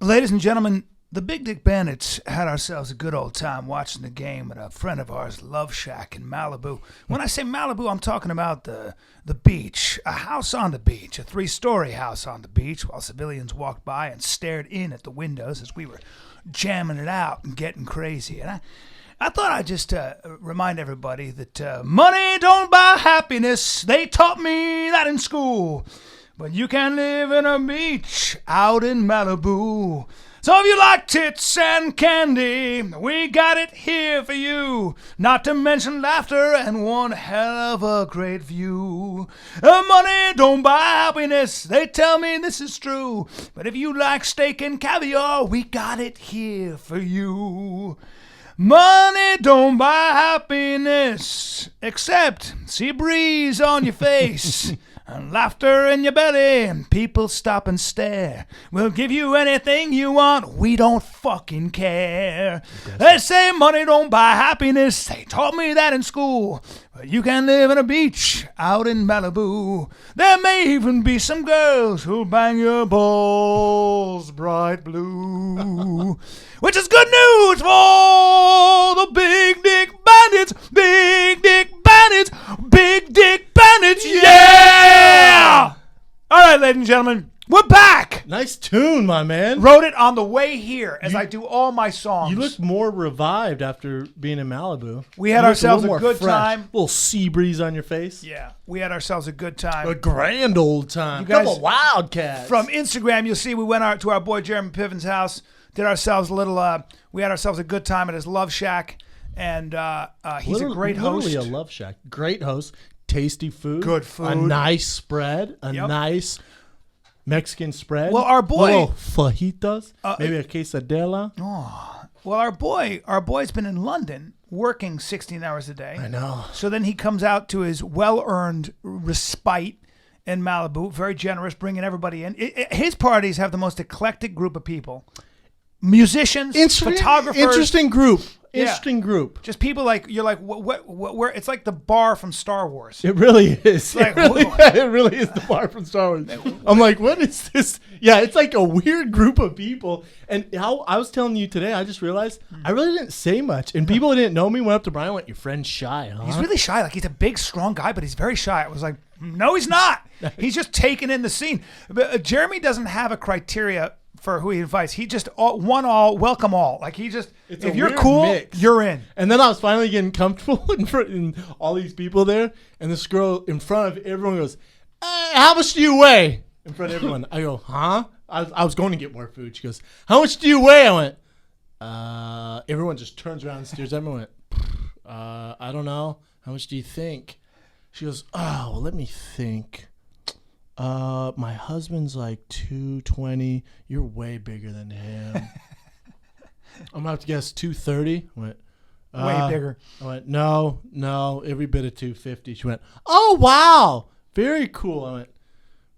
Ladies and gentlemen, the Big Dick Bandits had ourselves a good old time watching the game at a friend of ours, Love Shack in Malibu. When I say Malibu, I'm talking about the beach, a house on the beach, a 3-story house on the beach, while civilians walked by and stared in at the windows as we were jamming it out and getting crazy. And I thought I'd just remind everybody that money don't buy happiness. They taught me that in school. But you can live in a beach out in Malibu. So if you like tits and candy, we got it here for you. Not to mention laughter and one hell of a great view. Money don't buy happiness, they tell me this is true. But if you like steak and caviar, we got it here for you. Money don't buy happiness, except sea breeze on your face. And laughter in your belly, and people stop and stare. We'll give you anything you want, we don't fucking care. They say money don't buy happiness, they taught me that in school. But you can live in a beach out in Malibu. There may even be some girls who'll bang your balls bright blue. Which is good news for the Big Dick Bandits. Big Dick Bandits. Big Dick Bandits. Yeah! All right, ladies and gentlemen, we're back. Nice tune, my man. Wrote it on the way here as I do all my songs. You look more revived after being in Malibu. We had ourselves a good time. A little sea breeze on your face. Yeah, we had ourselves a good time. A grand old time. You guys, couple Wildcats. From Instagram, you'll see we went out to our boy Jeremy Piven's house. Did ourselves a little. We had ourselves a good time at his Love Shack, and he's a great host. Literally a Love Shack. Great host. Tasty food. Good food. A nice spread. A nice Mexican spread. Well, our boy. Little fajitas. Maybe a quesadilla. Oh, well, our boy's been in London working 16 hours a day. I know. So then he comes out to his well-earned respite in Malibu. Very generous, bringing everybody in. His parties have the most eclectic group of people. Musicians, photographers. Interesting group. Yeah. Interesting group. Just people like, you're like, where? It's like the bar from Star Wars. It really is. Like, it really is the bar from Star Wars. I'm like, what is this? Yeah, it's like a weird group of people. And how I was telling you today, I just realized I really didn't say much. And people who didn't know me went up to Brian and went, your friend's shy, huh? He's really shy. Like, he's a big, strong guy, but he's very shy. I was like, no, he's not. He's just taking in the scene. But Jeremy doesn't have a criteria for who he invites. He just welcome all. Like, he just, if you're cool, mix. You're in. And then I was finally getting comfortable in all these people there, and this girl in front of everyone goes, how much do you weigh? In front of everyone. I go, huh? I was going to get more food. She goes, how much do you weigh? I went, everyone just turns around and stares at me. I went, I don't know. How much do you think? She goes, oh, well, let me think. My husband's like 220. You're way bigger than him. I'm gonna have to guess 230. I went, way bigger. I went, no, every bit of 250. She went, oh wow, very cool. I went,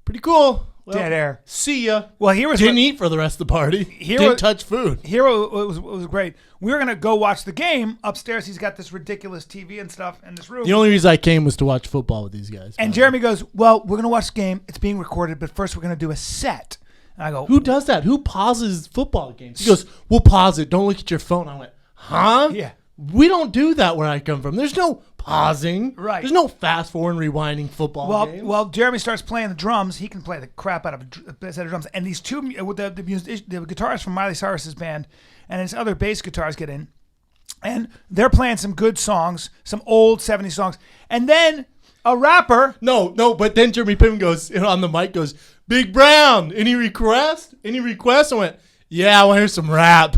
pretty cool. Well, dead air. See ya. Well, didn't eat for the rest of the party. Didn't touch food. It was great. We were gonna go watch the game upstairs. He's got this ridiculous TV and stuff in this room. The only reason I came was to watch football with these guys. And Jeremy goes, well, we're gonna watch the game. It's being recorded, but first we're gonna do a set. And I go, who does that? Who pauses football games? He goes, we'll pause it. Don't look at your phone. I went, huh? Yeah. We don't do that where I come from. There's no pausing. Right. There's no fast forward rewinding football games. Well, Jeremy starts playing the drums. He can play the crap out of a set of drums. And these two, the guitarists from Miley Cyrus's band and his other bass guitars get in. And they're playing some good songs, some old 70s songs. And then a rapper. No, but then Jeremy Piven goes, on the mic goes, Big Brown, any requests? Any requests? I went, yeah, I want to hear some rap.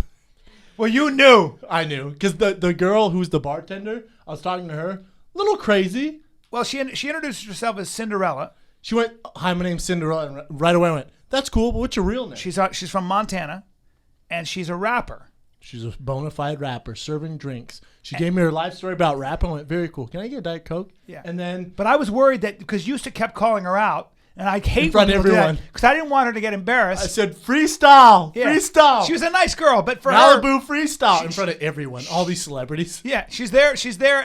Well, you knew. I knew. Because the girl who's the bartender, I was talking to her, a little crazy. Well, she introduced herself as Cinderella. She went, hi, my name's Cinderella. And right away I went, that's cool, but what's your real name? She's from Montana, and she's a rapper. She's a bona fide rapper, serving drinks. She gave me her life story about rap, and I went, very cool. Can I get a Diet Coke? Yeah. And then, but I was worried that, because you kept calling her out, and I hate in front of everyone, because I didn't want her to get embarrassed. I said, freestyle, yeah. freestyle. She was a nice girl, but for Malibu freestyle in front of everyone, all these celebrities. Yeah, she's there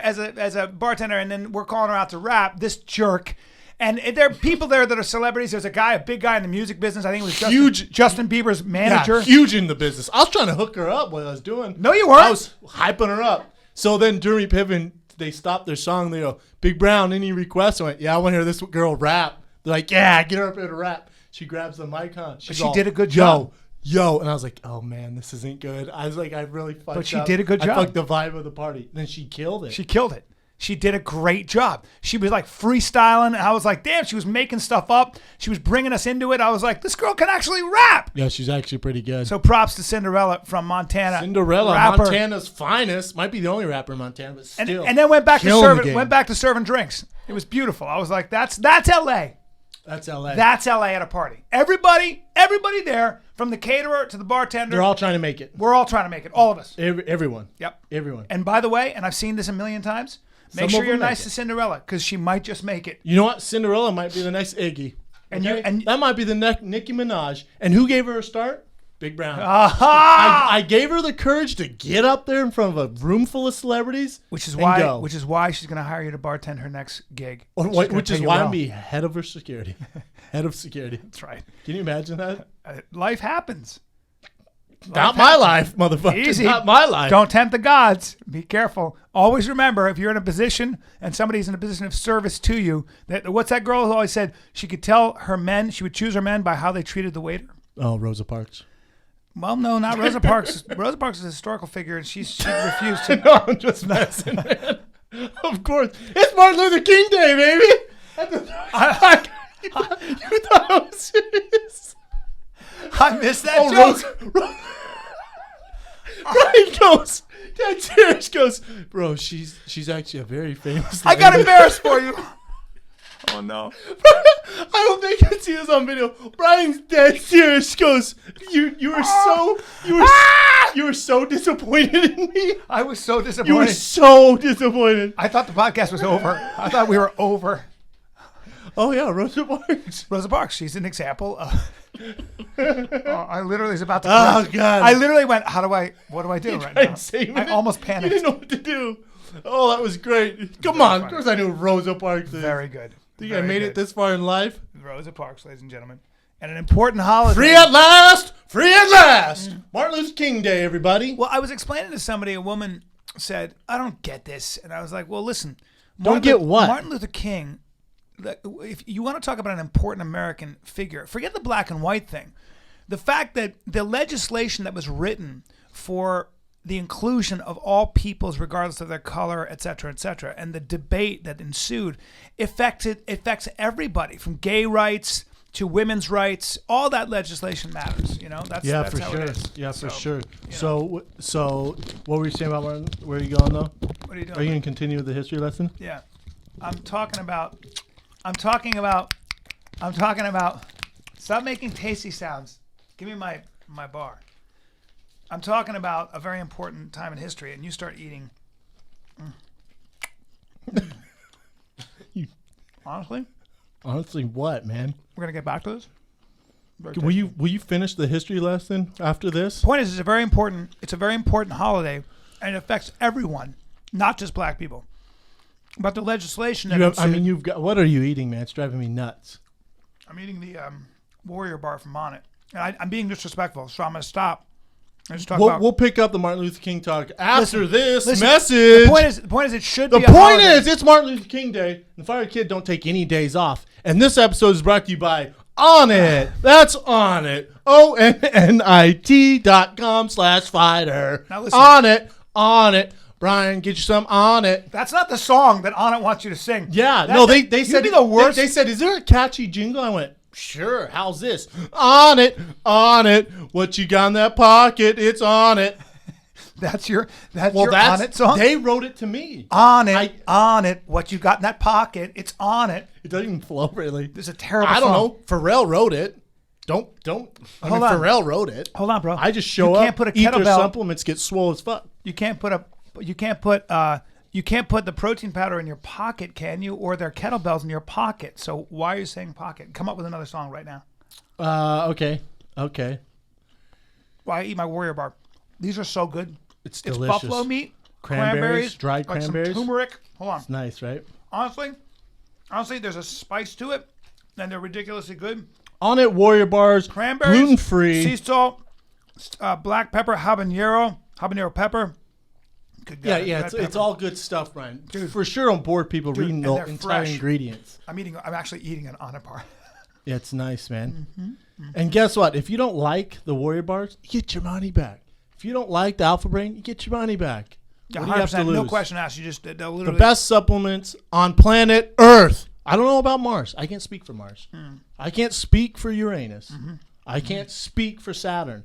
as a bartender, and then we're calling her out to rap, this jerk. And there are people there that are celebrities. There's a big guy in the music business. I think it was Huge. Justin Bieber's manager. Yeah, huge in the business. I was trying to hook her up what I was doing. No, you weren't. I was hyping her up. So then during Pippin, they stopped their song. They go, Big Brown, any requests? I went, yeah, I want to hear this girl rap. They're like, yeah, get her up here to rap. She grabs the mic on. She did a good job. Yo. And I was like, oh, man, this isn't good. I was like, I really fucked up. But she did a good job. I fucked the vibe of the party. Then she killed it. She killed it. She did a great job. She was like freestyling. And I was like, damn, she was making stuff up. She was bringing us into it. I was like, this girl can actually rap. Yeah, she's actually pretty good. So props to Cinderella from Montana. Cinderella, rapper. Montana's finest. Might be the only rapper in Montana, but still. And then went back to serving drinks. It was beautiful. I was like, that's L.A. That's L.A. That's L.A. at a party. Everybody there, from the caterer to the bartender. They're all trying to make it. We're all trying to make it. All of us. Everyone. Yep. Everyone. And by the way, and I've seen this a million times, make sure you're nice to Cinderella because she might just make it. You know what? Cinderella might be the next Iggy. Okay? And that might be the next Nicki Minaj. And who gave her a start? Big Brown. Aha! I gave her the courage to get up there in front of a room full of celebrities. Which is why she's going to hire you to bartend her next gig. Which is why I'm be head of her security. Head of security. That's right. Can you imagine that? Life happens. Not my life, motherfucker. Easy. Not my life. Don't tempt the gods. Be careful. Always remember, if you're in a position and somebody's in a position of service to you, what's that girl who always said she could tell her men, she would choose her men by how they treated the waiter? Oh, Rosa Parks. Well, no, not Rosa Parks. Rosa Parks is a historical figure, and she refused to. No, I'm just messing, man. Of course. It's Martin Luther King Day, baby. You thought I was serious. I missed that joke. Brian goes, Dad serious goes, bro, she's actually a very famous lady. I got embarrassed for you. Oh, no. I hope they can see this on video. Brian's dead serious goes, you were so disappointed in me. I was so disappointed. You were so disappointed. I thought the podcast was over. I thought we were over. Oh, yeah, Rosa Parks. Rosa Parks, she's an example of... I literally was about to... Oh, God. I literally went, what do I do right now? I almost panicked. You didn't know what to do. Oh, that was great. Come on. Of course I knew Rosa Parks is. Very good. Think I made it this far in life? Rosa Parks, ladies and gentlemen. And an important holiday. Free at last! Free at last! Martin Luther King Day, everybody. Well, I was explaining to somebody, a woman said, I don't get this. And I was like, well, listen. Don't get what? Martin Luther King... If you want to talk about an important American figure, forget the black and white thing. The fact that the legislation that was written for the inclusion of all peoples, regardless of their color, et cetera, and the debate that ensued affects everybody from gay rights to women's rights. All that legislation matters. You know, that's for how sure. it is. Yeah, for sure. So what were you saying about Martin? Where are you going though? What are you doing? Are you going to continue with the history lesson? Yeah, I'm talking about. Stop making tasty sounds. Give me my bar. I'm talking about a very important time in history, and you start eating. Honestly? Honestly, what, man? We're gonna get back to this. Will you finish the history lesson after this? Point is, it's a very important holiday, and it affects everyone, not just black people. But the legislation that you've got. What are you eating, man? It's driving me nuts. I'm eating the Warrior Bar from On It, and I'm being disrespectful, so I'm gonna stop. We'll pick up the Martin Luther King talk after this message. The point is, it should be. The point is, it's Martin Luther King Day. The Fire Kid don't take any days off, and this episode is brought to you by On It. That's On It. ONNIT.com/fighter. Now listen. On it. Brian, get you some On It. That's not the song that On It wants you to sing. Yeah, they said the worst. They said, "Is there a catchy jingle?" I went, "Sure. How's this? On it. What you got in that pocket? It's On It." That's your On It song. They wrote it to me. On it. What you got in that pocket? It's On It. It doesn't even flow really. This is a terrible song. I don't know. Pharrell wrote it. Pharrell wrote it. Hold on, bro. I just show up. Eat their supplements, get swole as fuck. You can't put the protein powder in your pocket, can you? Or their kettlebells in your pocket. So why are you saying pocket? Come up with another song right now. Okay. Well, I eat my Warrior Bar. These are so good. It's delicious. It's buffalo meat, cranberries, dried cranberries, some turmeric. Hold on. It's nice, right? Honestly, Honestly, there's a spice to it, and they're ridiculously good. On it, Warrior bars, Cranberries, gluten-free, sea salt, black pepper, habanero pepper. It's all good stuff, Brian. Dude, for sure on board people reading the entire ingredients. I'm actually eating an On It bar. Yeah, it's nice, man. And guess what? If you don't like the Warrior bars, you get your money back. If you don't like the Alpha Brain, you get your money back. Yeah, 100%, no question asked. You just literally the best supplements on planet Earth. I don't know about Mars. I can't speak for Mars. I can't speak for Uranus. I can't speak for Saturn.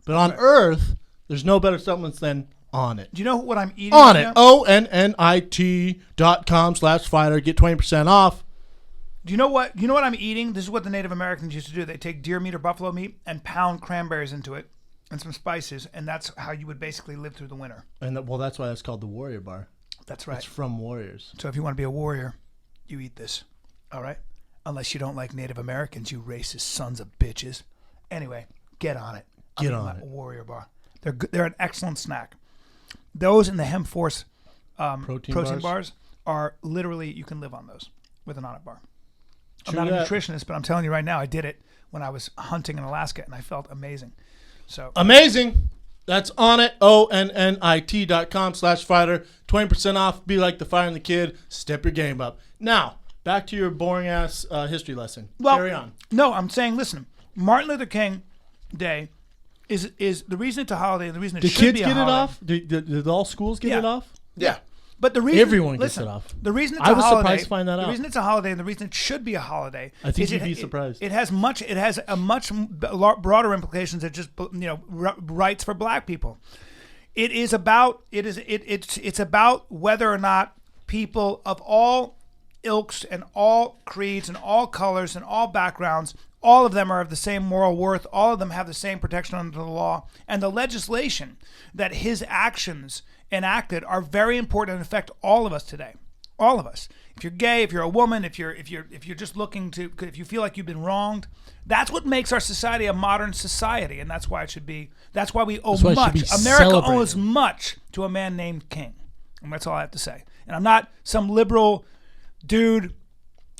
But on Earth, there's no better supplements than On It. Do you know what I'm eating? On It. ONNIT.com/fighter. Get 20% off. Do you know what? You know what I'm eating? This is what the Native Americans used to do. They take deer meat or buffalo meat and pound cranberries into it and some spices, and that's how you would basically live through the winter. And that's why that's called the Warrior Bar. That's right. It's from warriors. So if you want to be a warrior, you eat this. All right? Unless you don't like Native Americans, you racist sons of bitches. Anyway, get on it. Get on it. Warrior Bar. They're good. They're an excellent snack. Those and the Hemp Force protein bars are literally, you can live on those with an On It bar. I'm not a nutritionist, but I'm telling you right now, I did it when I was hunting in Alaska, and I felt amazing. So amazing. That's On It, ONNIT.com/fighter. 20% off. Be like the Fire and the Kid. Step your game up. Now, back to your boring-ass history lesson. Carry on. No, I'm saying, listen, Martin Luther King Day is the reason it's a holiday, and the reason it should be a holiday. Did all schools get it off? Yeah. But the reason everyone gets it off. The reason it's I a was holiday, surprised to find that out. The reason it's a holiday and the reason it should be a holiday. I think you'd be surprised. It has a much broader implications than just rights for black people. It's about whether or not people of all ilks and all creeds and all colors and all backgrounds, all of them are of the same moral worth. All of them have the same protection under the law, and the legislation that his actions enacted are very important and affect all of us today. All of us. If you're gay, if you're a woman, if you're just looking to, if you feel like you've been wronged, that's what makes our society a modern society, and that's why it should be. That's why we owe much. America owes much to a man named King, and that's all I have to say. And I'm not some liberal dude.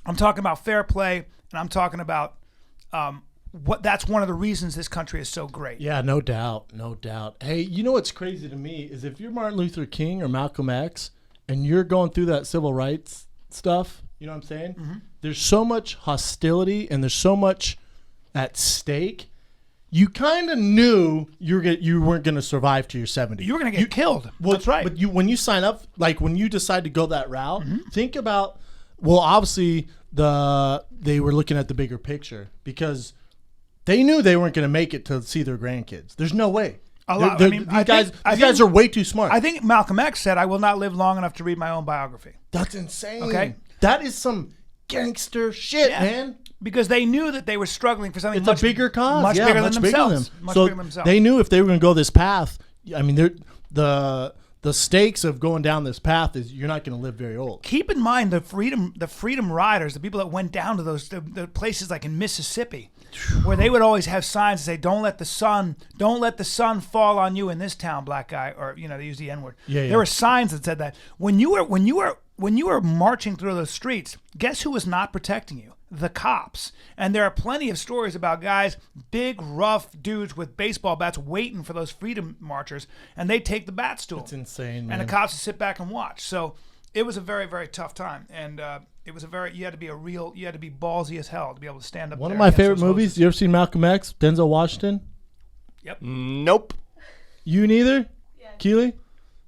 I'm talking about fair play, and I'm talking about that's one of the reasons this country is so great. Yeah, no doubt. Hey, you know what's crazy to me is if you're Martin Luther King or Malcolm X and you're going through that civil rights stuff, you know what I'm saying? Mm-hmm. There's so much hostility and there's so much at stake. You kind of knew you weren't going to survive to your 70s. You were going to get killed. Well, that's right. But when you sign up, like when you decide to go that route, think about, well, obviously they were looking at the bigger picture because they knew they weren't going to make it to see their grandkids. There's no way. These guys are way too smart. I think Malcolm X said, "I will not live long enough to read my own biography." That's insane. Okay, that is some gangster shit, man. Because they knew that they were struggling for something. It's a bigger cause, much bigger than themselves. They knew if they were going to go this path. I mean, the stakes of going down this path is you're not going to live very old. Keep in mind the freedom riders, the people that went down to the places like in Mississippi, where they would always have signs that say, "Don't let the sun fall on you in this town, black guy," or they use the N-word. There were signs that said that. When you were marching through those streets, guess who was not protecting you? The cops. And there are plenty of stories about guys, big, rough dudes with baseball bats waiting for those freedom marchers, and they take the bat stool. It's insane, man. And the cops would sit back and watch. So it was a very, very tough time. And you had to be ballsy as hell to be able to stand up. One of my favorite movies, you ever seen Malcolm X, Denzel Washington? Yep. Nope. You neither? Yeah. Keely?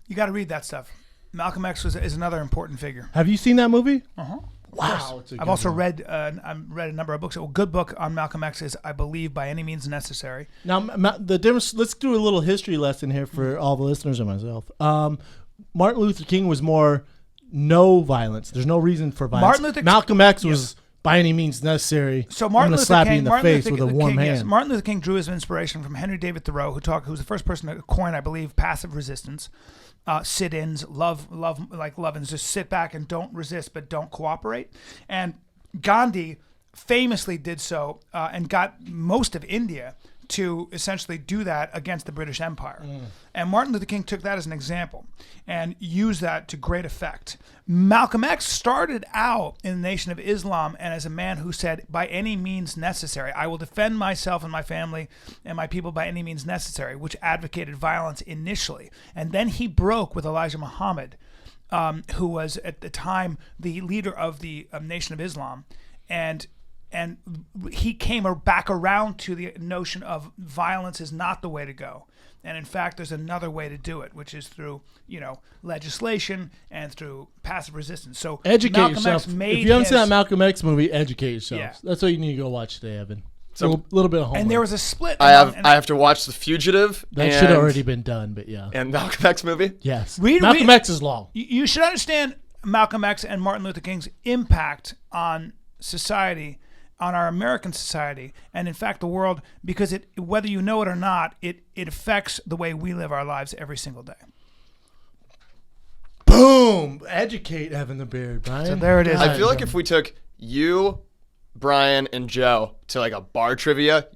You got to read that stuff. Malcolm X is another important figure. Have you seen that movie? Uh-huh. Wow. I've also read a number of books. A good book on Malcolm X is, I believe, By Any Means Necessary. Now, the difference. Let's do a little history lesson here for all the listeners and myself. Martin Luther King was more no violence. There's no reason for violence. Malcolm X was by any means necessary. So Martin Luther slap King, you in the face with a warm hand. Yes, Martin Luther King drew his inspiration from Henry David Thoreau, who was the first person to coin, I believe, passive resistance. Sit-ins, love-ins, just sit back and don't resist, but don't cooperate. And Gandhi famously did so and got most of India to essentially do that against the British Empire. And Martin Luther King took that as an example and used that to great effect. Malcolm X started out in the Nation of Islam and as a man who said, by any means necessary, I will defend myself and my family and my people by any means necessary, which advocated violence initially. And then he broke with Elijah Muhammad, who was at the time the leader of the Nation of Islam. And he came back around to the notion of violence is not the way to go. And in fact, there's another way to do it, which is through, legislation and through passive resistance. So educate Malcolm yourself. X made if you haven't seen that Malcolm X movie, educate yourself. Yeah. That's what you need to go watch today, Evan. So a little bit of homework. And there was a split. I have to watch The Fugitive. That should have already been done, but yeah. And Malcolm X movie. Yes. Malcolm X is long. You should understand Malcolm X and Martin Luther King's impact on society, on our American society, and in fact the world, because whether you know it or not, it affects the way we live our lives every single day. Boom! Educate Evan the Beard, Brian. So there it is. I feel like if we took you, Brian, and Joe to like a bar trivia,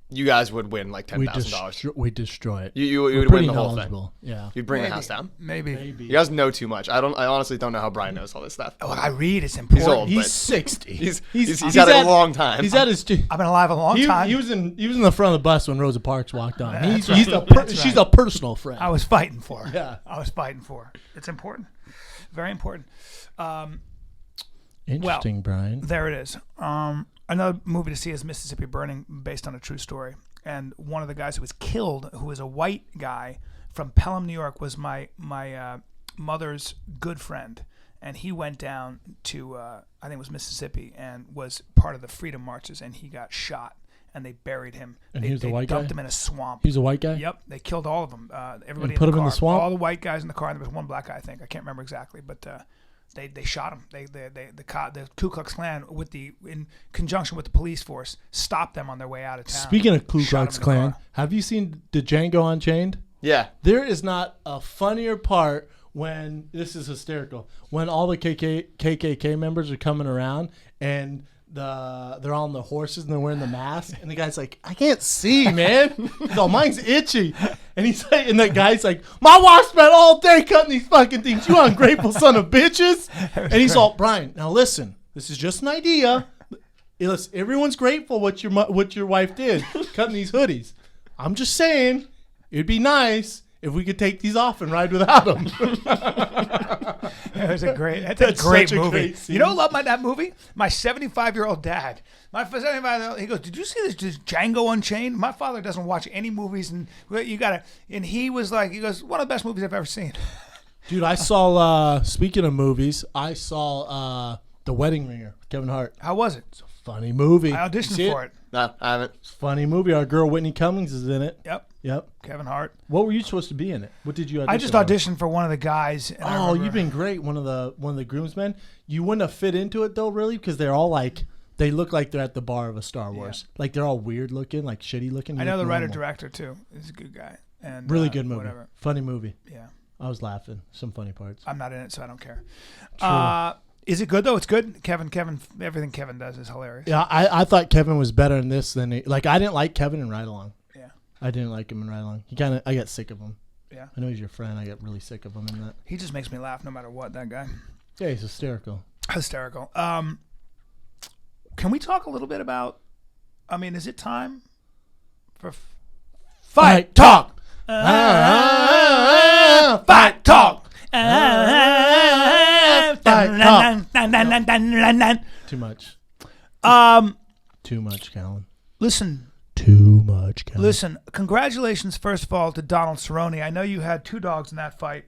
you guys would win like $10,000. We destroy it. You would pretty win the whole thing. knowledgeable. Yeah. You'd bring the house down. Maybe. You guys know too much. I honestly don't know how Brian knows all this stuff. Oh, I read. It's important. He's old. He's but 60. He's had a long time. He's at his. I've been alive a long time. He was in the front of the bus when Rosa Parks walked on. That's She's a personal friend. I was fighting for. Yeah. I was fighting for. It's important. Very important. Interesting, Brian. There it is. Another movie to see is Mississippi Burning, based on a true story. And one of the guys who was killed, who was a white guy from Pelham, New York, was my mother's good friend. And he went down to, I think it was Mississippi, and was part of the freedom marches, and he got shot. And they buried him. And they, he was a white guy? Dumped him in a swamp. He's a white guy? Yep. They killed all of them. Everybody And put in the him in car. the swamp? All the white guys in the car. And there was one black guy, I think. I can't remember exactly. But they shot him. The Ku Klux Klan, in conjunction with the police force, stopped them on their way out of town. Speaking of Ku Shot Klux him in the Klan, car. have you seen the Django Unchained? Yeah. There is not a funnier part when, this is hysterical, when all the KKK members are coming around and they're on the horses and they're wearing the mask, and the guy's like, I can't see, man. He's all, mine's itchy. And he's like, and the guy's like, my wife spent all day cutting these fucking things. You ungrateful son of bitches. And he's all, Brian, now listen, this is just an idea. Listen, everyone's grateful what your wife did, cutting these hoodies. I'm just saying, it'd be nice if we could take these off and ride without them. That's a great such a movie. great scene. You know what I love that movie? My 75-year-old dad. My 75-year-old, he goes, did you see this Django Unchained? My father doesn't watch any movies, and and he was like, he goes, one of the best movies I've ever seen. Dude, I saw, speaking of movies, I saw The Wedding Ringer with Kevin Hart. How was it? It's a funny movie. I auditioned for it. No, I haven't. It's a funny movie. Our girl Whitney Cummings is in it. Yep. Kevin Hart. What were you supposed to be in it? What did you audition I just for? auditioned for one of the guys. And I Oh, remember- you've been great. One of the groomsmen. You wouldn't have fit into it though, really, because they're all like, they look like they're at the bar of a Star Wars. Like they're all weird looking, like shitty looking. I You know look the writer normal. director too. He's a good guy. And Really good movie. Whatever. Funny movie. Yeah. I was laughing. Some funny parts. I'm not in it, so I don't care. True. Is it good though? It's good. Kevin, everything Kevin does is hilarious. Yeah, I thought Kevin was better in this than I didn't like Kevin in Ride Along. Yeah. I didn't like him in Ride Along. I got sick of him. Yeah. I know he's your friend. I got really sick of him in that. He just makes me laugh no matter what. That guy. Yeah, he's hysterical. Hysterical. Can we talk a little bit about? I mean, is it time for fight talk? Fight talk. Too much. Too much, Callen. Listen. Too much, Callen. Listen. Congratulations, first of all, to Donald Cerrone. I know you had two dogs in that fight.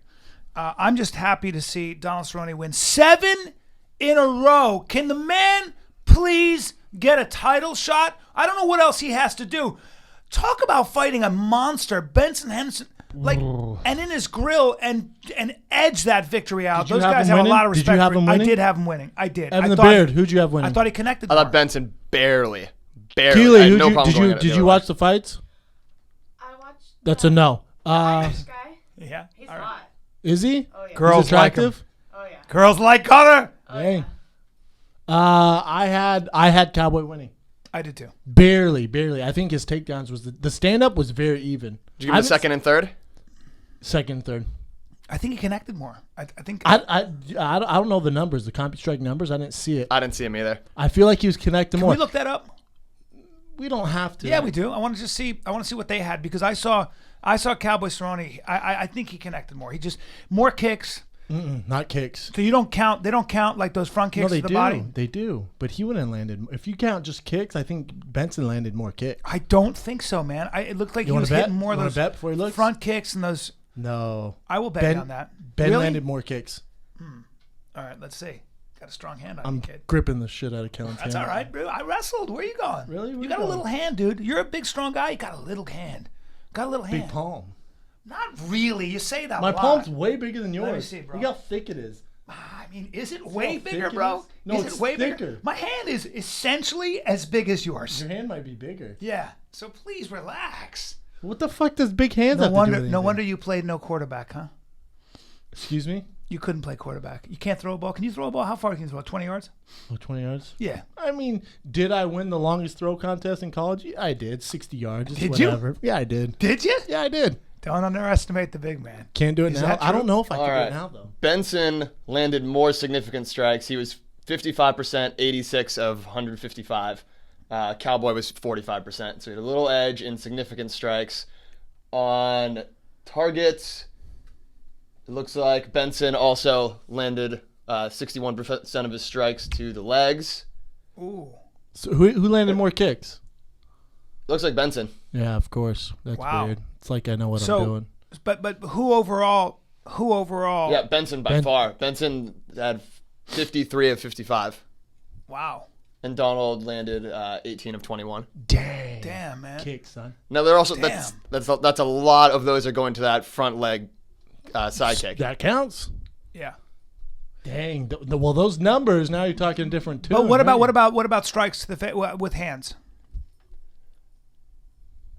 I'm just happy to see Donald Cerrone win 7 in a row. Can the man please get a title shot? I don't know what else he has to do. Talk about fighting a monster, Benson Henderson, and in his grill and edge that victory out. Did you Those have guys him have a winning? lot of Did you respect have for him I winning? did have him winning. I did. Evan I the thought- Beard, who'd you have winning? I thought he connected. I more. thought Benson barely. I Keely, had no problem going did the you other watch way. the fights? I watched. That's a no. Irish guy. Yeah. He's All right. hot. Is he? Oh yeah. Girls He's like him. attractive? Oh yeah. Girls like Conor. Oh, Dang. yeah. I had Cowboy winning. I did too. Barely. I think his takedowns was the stand-up was very even. Did you give him a second and third? Second and third. I think he connected more. I think. I don't know the numbers, the CompuStrike numbers. I didn't see it. I didn't see him either. I feel like he was connecting Can more. we look that up? We don't have to. Yeah, we do. I want to just see. I want to see what they had because I saw Cowboy Cerrone. I think he connected more. He just more kicks. Not kicks. So you don't count. They don't count like those front kicks No, they to the do. body. They do. But he wouldn't have landed. If you count just kicks, I think Benson landed more kicks. I don't think so, man. It looked like You he wanna was bet? hitting more of You wanna those bet before he looks? front kicks and those. No. I will bet on that. Ben Really? landed more kicks. All right, let's see. Got a strong hand on I'm you, kid. gripping the shit out of Kellen's hand. That's all right, bro. I wrestled. Where you going? Really? Where You you got a going? little hand, dude. You're a big, strong guy. You got a little hand. Got a little hand. Big palm. Not really. You say that My a lot. palm's way bigger than yours. me see, bro. Look how thick it is. I mean, is it way how thick bigger, it bro? is? No, is it's it way bigger? thicker. My hand is essentially as big as yours. Your hand might be bigger. Yeah. So please relax. What the fuck does big hands No have to do wonder. with No anything? wonder you played no quarterback, huh? Excuse me? You couldn't play quarterback. You can't throw a ball. Can you throw a ball? How far can you throw? 20 yards? Oh, 20 yards? Yeah. I mean, did I win the longest throw contest in college? Yeah, I did. 60 yards. Just Did you? whatever. Yeah, I did. Did you? Yeah, I did. Don't underestimate the big man. Can't do it Is now. that I true? don't know if I All can do right. it now, though. Benson landed more significant strikes. He was 55%, 86 of 155. Cowboy was 45%. So he had a little edge in significant strikes. On targets, it looks like Benson also landed 61% of his strikes to the legs. Ooh. So who landed more kicks? Looks like Benson. Yeah, of course. That's Wow. weird. It's like I know what So- I'm doing. But who overall? Who overall? Yeah, Benson by far. Benson had 53 of 55. Wow. And Donald landed 18 of 21. Damn, man. Kicks, son. Now they're also Damn. that's a lot of those are going to that front leg side kick. That counts. Yeah. Dang. Well, those numbers, now you're talking different too. But what about strikes to the with hands?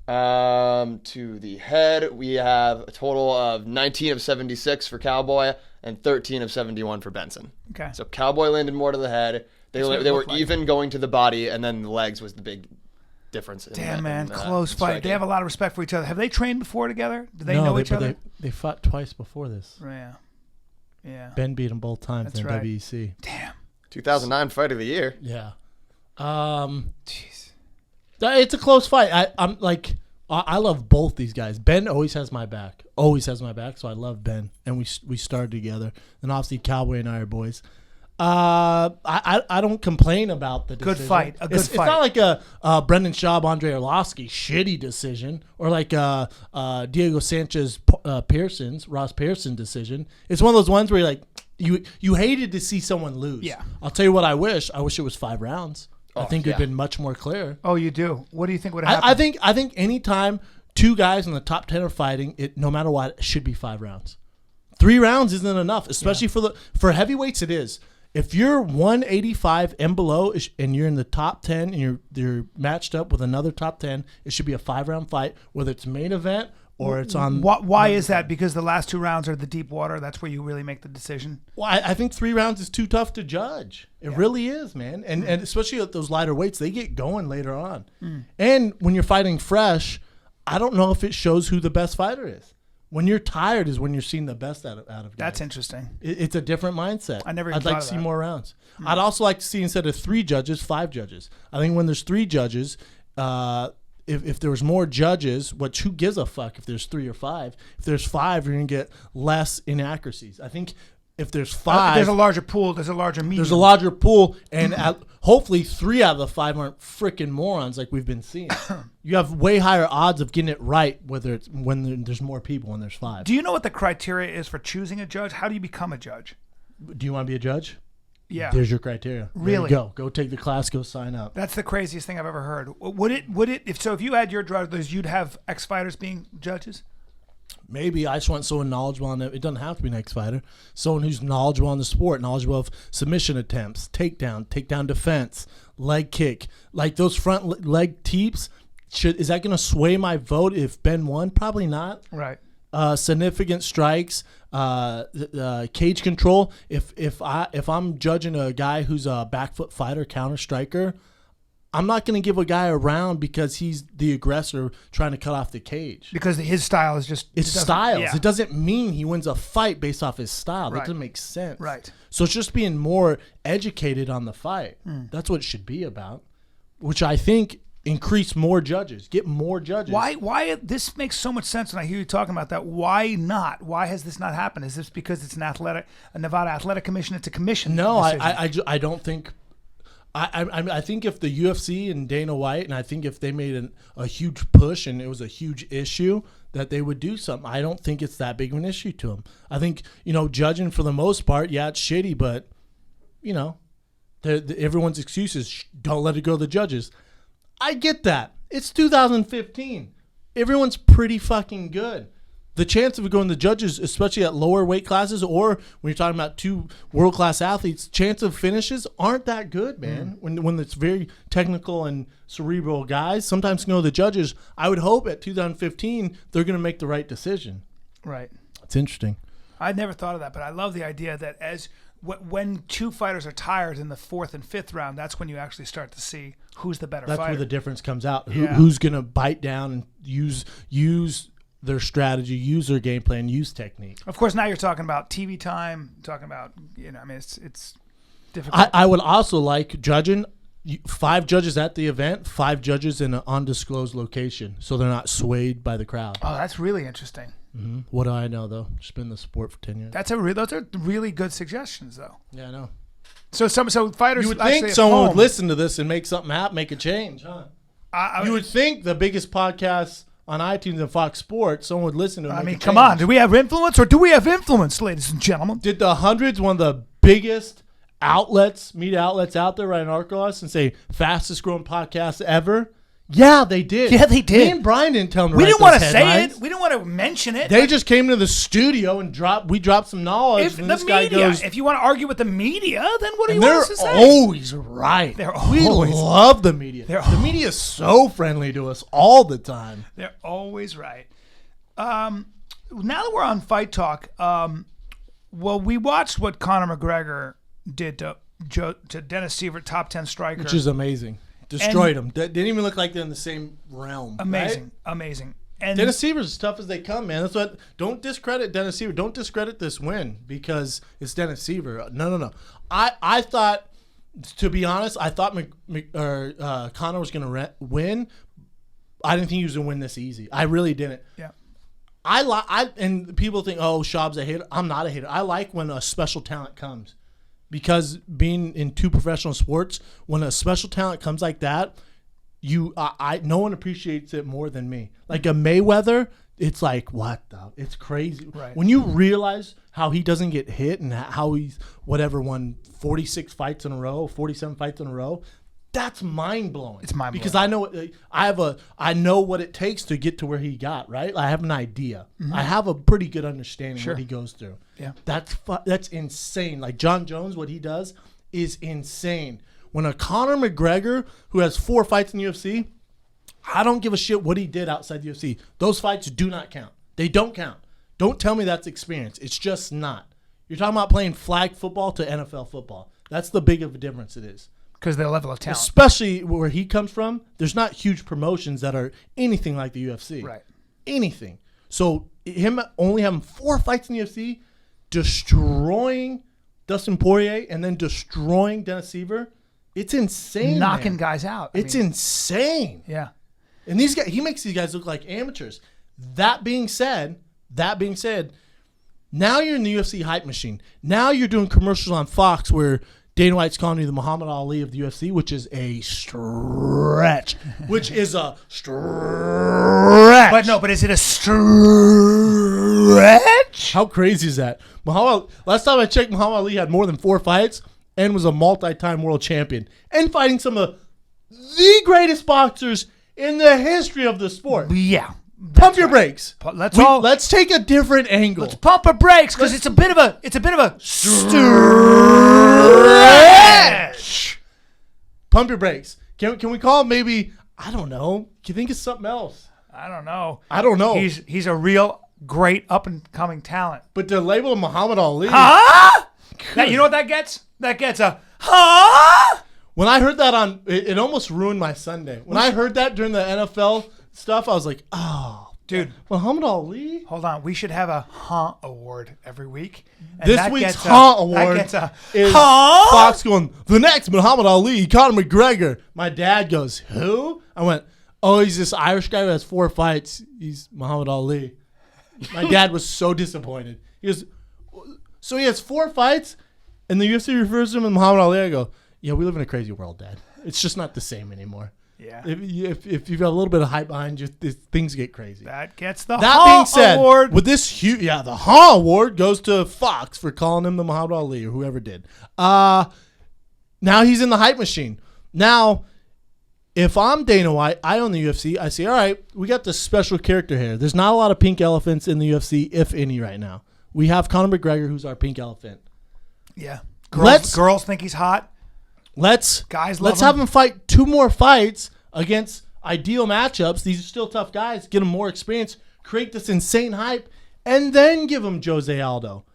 To the head, we have a total of 19 of 76 for Cowboy and 13 of 71 for Benson. Okay. So Cowboy landed more to the head. They what it were looked like. even going to the body, and then the legs was the big difference. Damn, man, close fight. striking. They have a lot of respect for each other. Have they trained before together? Do they know each other? They fought twice before this. Yeah. Yeah. Ben beat them both times That's in right. WEC. Damn. 2009 Fight of the Year. Yeah. Jeez. It's a close fight. I love both these guys. Ben always has my back. Always has my back. So I love Ben, and we started together. And obviously, Cowboy and I are boys. I don't complain about the decision. Good fight. A good It's fight. not like a Brendan Schaub, Andre Arlovsky shitty decision, or like Diego Sanchez Ross Pearson decision. It's one of those ones where you're like you hated to see someone lose. Yeah. I'll tell you what I wish. I wish it was 5 rounds. I think yeah. it'd been much more clear. Oh, you do. What do you think would happen? I think anytime two guys in the top 10 are fighting, it no matter what, it should be 5 rounds. 3 rounds isn't enough, especially for heavyweights. It is. If you're 185 and below, and you're in the top 10, and you're matched up with another top 10, it should be a 5-round fight, whether it's main event or it's on. Why is that? Because the last 2 rounds are the deep water. That's where you really make the decision. Well, I think 3 rounds is too tough to judge. It really is, man. And especially at those lighter weights, they get going later on. And when you're fighting fresh, I don't know if it shows who the best fighter is. When you're tired is when you're seeing the best out of guys. That's interesting. It's a different mindset. I never even I'd like thought to of see that. more rounds. I'd also like to see, instead of 3 judges, 5 judges. I think when there's 3 judges, if there was more judges, who gives a fuck if there's 3 or 5? If there's 5, you're going to get less inaccuracies. I think if there's 5, There's a larger pool. There's a larger medium. there's a larger pool, and hopefully 3 out of the 5 aren't freaking morons like we've been seeing. You have way higher odds of getting it right, whether it's when there's more people and there's 5. Do you know what the criteria is for choosing a judge? How do you become a judge? Do you want to be a judge? Yeah. There's your criteria. There Really? you go take the class, go sign up. That's the craziest thing I've ever heard. Would it if you had your druthers, you'd have ex-fighters being judges? Maybe I just want someone knowledgeable on it. It doesn't have to be an ex-fighter. Someone who's knowledgeable on the sport, knowledgeable of submission attempts, takedown defense, leg kick. Like those front leg teeps, is that going to sway my vote if Ben won? Probably not. Right. Significant strikes, cage control. If I'm judging a guy who's a back foot fighter, counter striker, I'm not going to give a guy a round because he's the aggressor trying to cut off the cage. Because his style is just... It's styles. Yeah. It doesn't mean he wins a fight based off his style. That Right. doesn't make sense. Right. So it's just being more educated on the fight. That's what it should be about, which I think increase more judges, get more judges. Why this makes so much sense when I hear you talking about that. Why not? Why has this not happened? Is this because it's a Nevada Athletic Commission? It's a commission. No, decision. I don't think. I think if the UFC and Dana White, and I think if they made a huge push and it was a huge issue, that they would do something. I don't think it's that big of an issue to them. I think, judging for the most part, yeah, it's shitty, but, everyone's excuse is don't let it go to the judges. I get that. It's 2015. Everyone's pretty fucking good. The chance of it going to the judges, especially at lower weight classes, or when you're talking about two world-class athletes, chance of finishes aren't that good, man. When it's very technical and cerebral guys, sometimes go to the judges. I would hope at 2015 they're going to make the right decision. Right. It's interesting. I'd never thought of that, but I love the idea that when two fighters are tired in the fourth and fifth round, that's when you actually start to see who's the better That's fighter. where the difference comes out. Yeah. Who's going to bite down and use their strategy, use their game plan, use technique. Of course, now you're talking about TV time, talking about, it's difficult. I would also like judging 5 judges at the event, 5 judges in an undisclosed location, so they're not swayed by the crowd. Oh, that's really interesting. Mm-hmm. What do I know, though? Just been in the sport for 10 years. Those are really good suggestions, though. Yeah, I know. So fighters. You would actually think at someone home, would listen to this and make something happen, make a change, huh? You would think the biggest podcast on iTunes and Fox Sports, someone would listen to it. I mean, come on. Do we have influence or do we have influence, ladies and gentlemen? Did the Hundreds, one of the biggest media outlets out there, write an article on us and say fastest growing podcast ever? Yeah, they did. Yeah, they did. Me and Brian didn't tell them to We write didn't want to those say headlines. it. We didn't want to mention it. They just came to the studio and we dropped some knowledge. If and the this guy media, goes, if you want to argue with the media, then what do you and want us they're to say? always right. We always- love the media. The media is so friendly to us all the time. They're always right. Now that we're on Fight Talk, we watched what Conor McGregor did to Dennis Siver, top 10 striker. Which is amazing. Destroyed him. Didn't even look like they're in the same realm. Amazing. Right? Amazing. And Dennis Seaver's as tough as they come, man. That's what. Don't discredit Dennis Seaver. Don't discredit this win because it's Dennis Seaver. No. I thought, to be honest, I thought Conor was going to win. I didn't think he was going to win this easy. I really didn't. Yeah. And people think, oh, Schaub's a hater. I'm not a hater. I like when a special talent comes. Because being in 2 professional sports, when a special talent comes like that, no one appreciates it more than me. Like a Mayweather, it's like, what the? It's crazy. Right. When you realize how he doesn't get hit and how he's won 46 fights in a row, 47 fights in a row, that's mind blowing. It's mind blowing because I know what it takes to get to where he got. Right, I have an idea. Mm-hmm. I have a pretty good understanding of what he goes through. Yeah, that's insane. Like John Jones, what he does is insane. When a Conor McGregor who has 4 fights in the UFC, I don't give a shit what he did outside the UFC. Those fights do not count. They don't count. Don't tell me that's experience. It's just not. You're talking about playing flag football to NFL football. That's the big of a difference it is. Because their level of talent. Especially where he comes from, there's not huge promotions that are anything like the UFC. Right. Anything. So him only having 4 fights in the UFC, destroying Dustin Poirier, and then destroying Dennis Siver, it's insane. Knocking guys out. It's insane. Yeah. And these guys, he makes these guys look like amateurs. That being said, now you're in the UFC hype machine. Now you're doing commercials on Fox where Dana White's calling you the Muhammad Ali of the UFC, which is a stretch. But is it a stretch? How crazy is that? Last time I checked, Muhammad Ali had more than 4 fights and was a multi-time world champion and fighting some of the greatest boxers in the history of the sport. Yeah. Pump your brakes. Let's take a different angle. Let's pump our brakes because it's a bit of a stretch. Pump your brakes. Can we call him maybe, I don't know. Do you think it's something else? I don't know. He's a real great up and coming talent. But to label him Muhammad Ali. Huh? You know what that gets? That gets a huh? When I heard that it almost ruined my Sunday. When I heard that during the NFL stuff, I was like, oh, Dude, Muhammad Ali. hold on. We should have a award every week. And This that week's gets award that gets is Fox going, the next Muhammad Ali, Conor McGregor. My dad goes, who? I went, oh, he's this Irish guy who has 4 fights. He's Muhammad Ali. My dad was so disappointed. He goes, so he has 4 fights, and the UFC refers to him as Muhammad Ali. I go, yeah, we live in a crazy world, Dad. It's just not the same anymore. Yeah. If you've got a little bit of hype behind you, things get crazy. That gets the That being said, award. with this huge, the Ha award goes to Fox for calling him the Muhammad Ali or whoever did. Now he's in the hype machine. Now, if I'm Dana White, I own the UFC. I say, all right, we got this special character here. There's not a lot of pink elephants in the UFC, if any, right now. We have Conor McGregor, who's our pink elephant. Yeah. Let's- Girls think he's hot. Let's Love have him fight 2 more fights against ideal matchups. These are still tough guys. Get him more experience. Create this insane hype, and then give him Jose Aldo.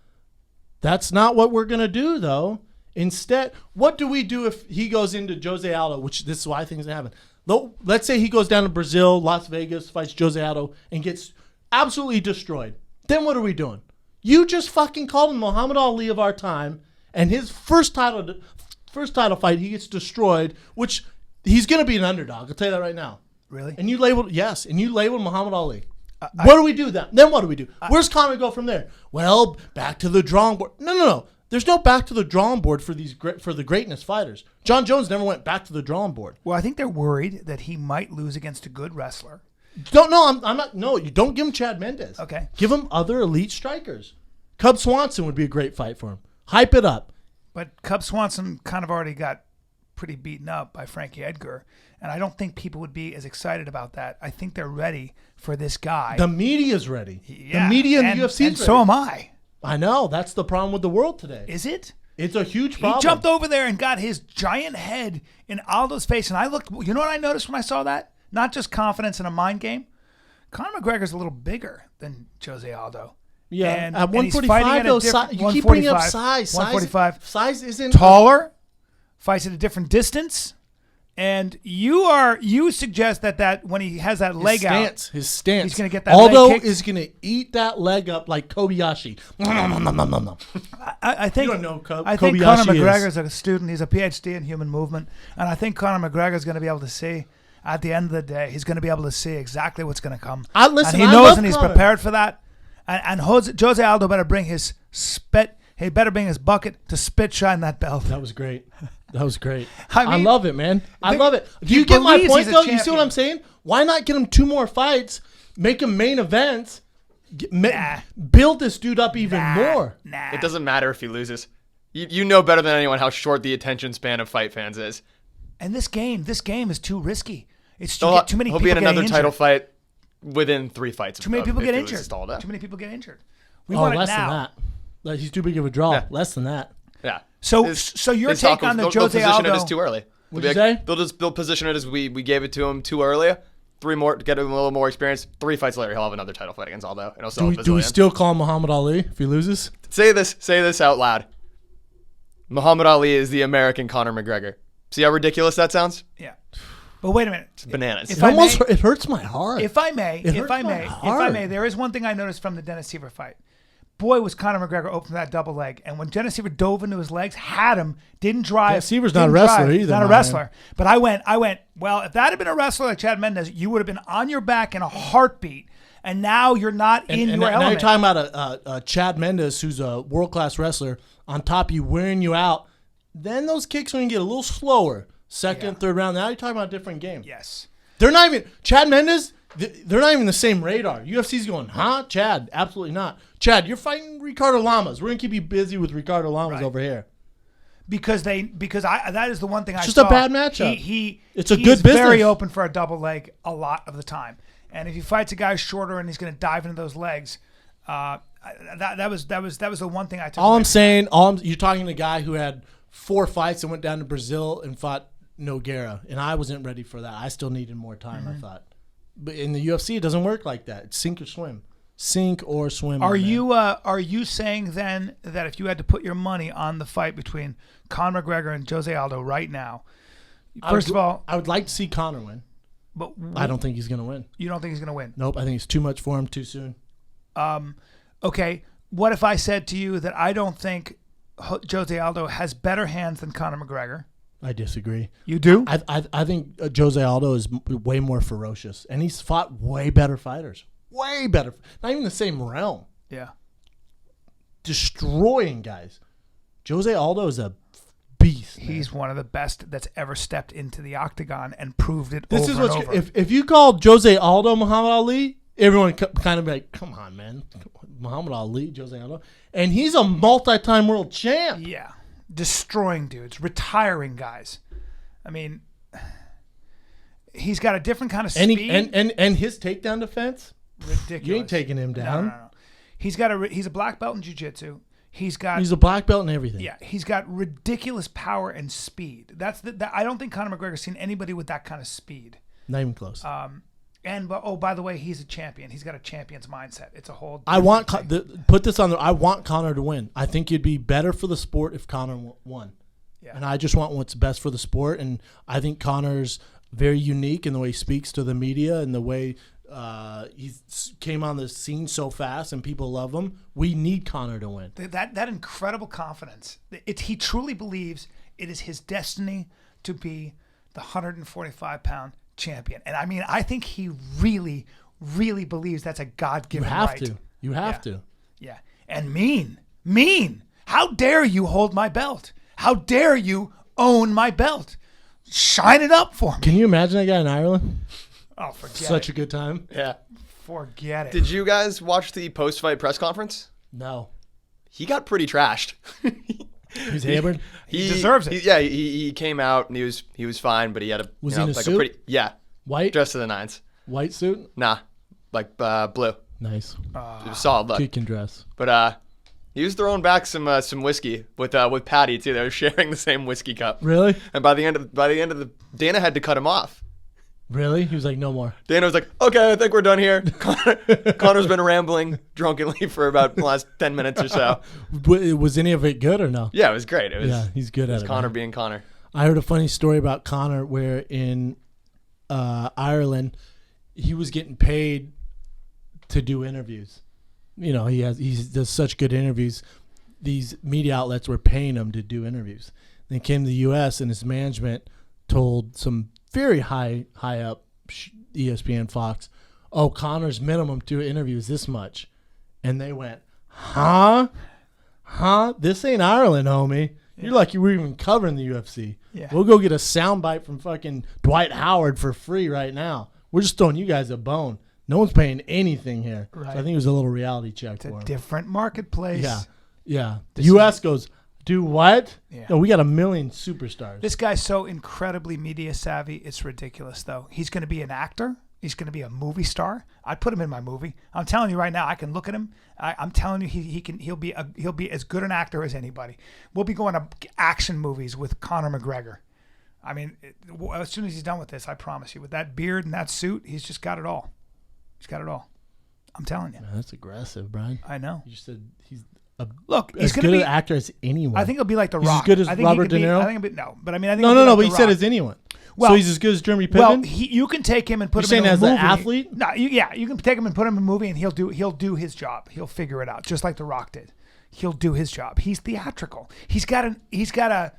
That's not what we're gonna do, though. Instead, what do we do if he goes into Jose Aldo? Which this is why things happen. Let's say he goes down to Brazil, Las Vegas, fights Jose Aldo, and gets absolutely destroyed. Then what are we doing? You just fucking called him Muhammad Ali of our time, and his first title fight, he gets destroyed, which he's going to be an underdog. I'll tell you that right now. Really? And you labeled Muhammad Ali. What do we do then? Then what do we do? Where's Conor go from there? Well, back to the drawing board. No. There's no back to the drawing board for the greatness fighters. John Jones never went back to the drawing board. Well, I think they're worried that he might lose against a good wrestler. I'm not. No, you don't give him Chad Mendes. Okay. Give him other elite strikers. Cub Swanson would be a great fight for him. Hype it up. But Cub Swanson kind of already got pretty beaten up by Frankie Edgar, and I don't think people would be as excited about that. I think they're ready for this guy. The media's ready. Yeah, The media and the UFC is and ready. so am I. I know. That's the problem with the world today. Is it? It's a huge problem. He jumped over there and got his giant head in Aldo's face, and I looked. You know what I noticed when I saw that? Not just confidence in a mind game. Conor McGregor's a little bigger than Jose Aldo. Yeah, And- at and he's 145, fighting at a though, different- you keep bringing up 145. size. 145. Size isn't Taller, fights at a different distance, and you suggest that when he has that leg out, his stance. he's gonna get that Aldo leg kicked. is going to eat that leg up like Kobayashi. I think You don't know who I think Kobayashi Conor is. McGregor's a student. He's a PhD in human movement, and I think Conor McGregor's going to be able to see. At the end of the day, he's going to be able to see exactly what's going to come. Listen, and he I knows, love and he's Conor. prepared for that. And Jose Aldo better bring his spit. He better bring his bucket to spit shine that belt. That was great. That was great. I I mean, love it, man. I love it. Do he you get my believes point, he's a though? You see what champion. I'm saying? Why not get him 2 more fights, make him main events, build this dude up even more? Nah. It doesn't matter if he loses. You know better than anyone how short the attention span of fight fans is. And this game is too risky. It's too many He'll people be in getting another injured. title fight within 3 fights. Too many people if get he loses injured. to Aldo. Too many people get injured. We Oh, want less it now. than that. Like, he's too big of a draw. Yeah. Less than that. Yeah. So His- your his take talk on the they'll Jose position Aldo? it as too early. What'd you say? They'll position it as we gave it to him too early. 3 more to get him a little more experience. 3 fights later, he'll have another title fight against Aldo, and he'll still have Do we Bazillion. still call him Muhammad Ali if he loses? Say this out loud. Muhammad Ali is the American Conor McGregor. See how ridiculous that sounds? Yeah. But wait a minute. It's bananas. If I It hurts my heart. If I may, hurts my heart. there is one thing I noticed from the Dennis Seaver fight. Boy, was Conor McGregor open for that double leg. And when Dennis Seaver dove into his legs, had him, didn't drive. Dennis Seaver's not a didn't wrestler drive. either, He's not a man. wrestler. But I went, well, if that had been a wrestler like Chad Mendes, you would have been on your back in a heartbeat. And now you're not in your now element. you're talking about a Chad Mendes, who's a world-class wrestler, on top of you, wearing you out. Then those kicks are going to get a little slower. Second, third round. Now you're talking about a different game. Yes. They're not even Chad Mendes. They're not even the same radar. UFC's going, huh? Chad, absolutely not. Chad, you're fighting Ricardo Lamas. We're gonna keep you busy with Ricardo Lamas Right. over here. Because that is the one thing I just saw. a bad matchup. It's a he's good very business. open for a double leg a lot of the time. And if he fights a guy shorter and he's going to dive into those legs, that was the one thing I took. All away I'm from saying, you're talking to a guy who had 4 fights and went down to Brazil and fought Nogueira, and I wasn't ready for that. I still needed more time. I thought, but in the UFC, it doesn't work like that. It's sink or swim. Sink or swim. Are my man. are you saying then that if you had to put your money on the fight between Conor McGregor and Jose Aldo right now, First of all, I would like to see Conor win. but I don't think he's going to win. you don't think he's going to win? Nope. I think it's too much for him too soon. Okay. What if I said to you that I don't think Jose Aldo has better hands than Conor McGregor? I disagree. You do? I think Jose Aldo is way more ferocious, and he's fought way better fighters. Way better. Not even the same realm. Yeah. Destroying guys. Jose Aldo is a beast. Man. He's one of the best that's ever stepped into the octagon and proved it This over is and what's over. if you called Jose Aldo Muhammad Ali, everyone kind of be like, "Come on, man, Muhammad Ali, Jose Aldo," and he's a multi-time world champ. Yeah. Destroying dudes, retiring guys. I mean, he's got a different kind of And speed. and his takedown defense, Ridiculous. you ain't taking him down. No. He's a black belt in jiu-jitsu. He's He's a black belt in everything. Yeah, he's got ridiculous power and speed. I don't think Conor McGregor's seen anybody with that kind of speed. Not even close. By the way, he's a champion. He's got a champion's mindset. It's a whole. I want thing. put this on. I want Conor to win. I think it'd be better for the sport if Conor won. Yeah. And I just want what's best for the sport. And I think Conor's very unique in the way he speaks to the media and the way he came on the scene so fast and people love him. We need Conor to win. That incredible confidence. He truly believes it is his destiny to be the 145-pound champion. And I mean, I think he really, really believes that's a God-given right. You have to. Yeah. And mean. How dare you hold my belt? How dare you own my belt? Shine it up for me. Can you imagine that guy in Ireland? Oh, forget Such it. a good time. Yeah. Forget it. Did you guys watch the post-fight press conference? No. He got pretty trashed. He's hammered. He deserves it. He came out and he was fine, but he had a Was he in a suit? White? dressed to the nines. White suit? Nah, like blue. Nice. It was solid look. Kid can dress. But he was throwing back some whiskey with Patty too. They were sharing the same whiskey cup. Really? And by the end of the Dana had to cut him off. Really? He was like, no more. Dana was like, okay, I think we're done here. Conor's been rambling drunkenly for about the last 10 minutes or so. Was any of it good or no? Yeah, it was great. He's good at it. Conor man. being Conor. I heard a funny story about Conor where in Ireland he was getting paid to do interviews. You know, he does such good interviews. These media outlets were paying him to do interviews. Then he came to the U.S. and his management told some very high up ESPN Fox, "Oh, Conor's minimum to interview is this much," and they went, "Huh? This ain't Ireland, homie. You're like you were even covering the UFC. Yeah. We'll go get a soundbite from fucking Dwight Howard for free right now. We're just throwing you guys a bone. No one's paying anything here." Right. So I think it was a little reality check It's for a him. different marketplace. Yeah. The U.S. goes, "Do what? Yeah. No, we got a million superstars." This guy's so incredibly media savvy. It's ridiculous, though. He's going to be an actor. He's going to be a movie star. I'd put him in my movie. I'm telling you right now. I can look at him. I'm telling you, he'll be as good an actor as anybody. We'll be going to action movies with Conor McGregor. I mean, as soon as he's done with this, I promise you, with that beard and that suit, he's just got it all. He's got it all. I'm telling you. Man, that's aggressive, Brian. I know. You just said he's Look, as he's good going to an be. actor as anyone. I think he'll be like The He's Rock. as good as I think Robert De Niro? I think he'll be, no, but I mean, I think No, he'll be but like he The said Rock. as anyone. Well- So he's as good as Jeremy Piven? Well, you can take him and put You're him in saying a as movie. an athlete? No, you can take him and put him in a movie, and he'll do his job. He'll figure it out, just like The Rock did. He'll do his job. He's theatrical. He's got a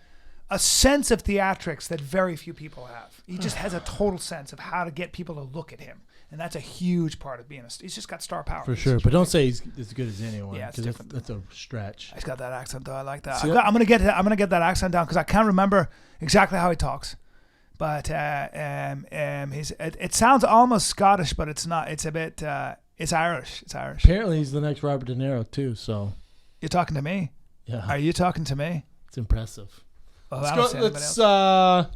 sense of theatrics that very few people have. He just has a total sense of how to get people to look at him, and that's a huge part of being he's just got star power. For sure. But don't say he's as good as anyone. Yeah, it's 'cause different. that's a stretch. He's got that accent though. I like that. See, I'm gonna get that accent down because I can't remember exactly how he talks. But it sounds almost Scottish, but it's not. It's a bit. It's Irish. It's Irish. Apparently he's the next Robert De Niro too, so You're talking to me. yeah. Are you talking to me? It's impressive. Well, Let's I don't go, see anybody else.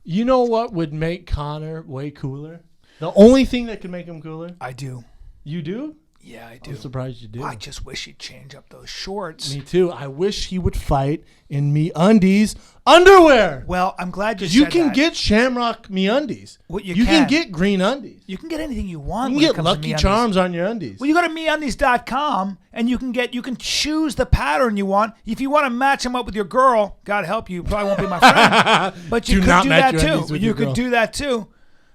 you know what would make Conor way cooler? The only thing that could make him cooler? I do. You do? Yeah, I do. I'm surprised you do. I just wish he'd change up those shorts. Me too. I wish he would fight in MeUndies underwear. Well, I'm glad you said You can that. get Shamrock MeUndies. Well, you can can. get green undies. You can get anything you want. You when it can get comes to Lucky MeUndies. Charms on your undies. Well, you go to MeUndies.com and you can choose the pattern you want. If you want to match them up with your girl, God help you, probably won't be my friend. But you Do could not do match that your too. undies with You your could girl. do that too.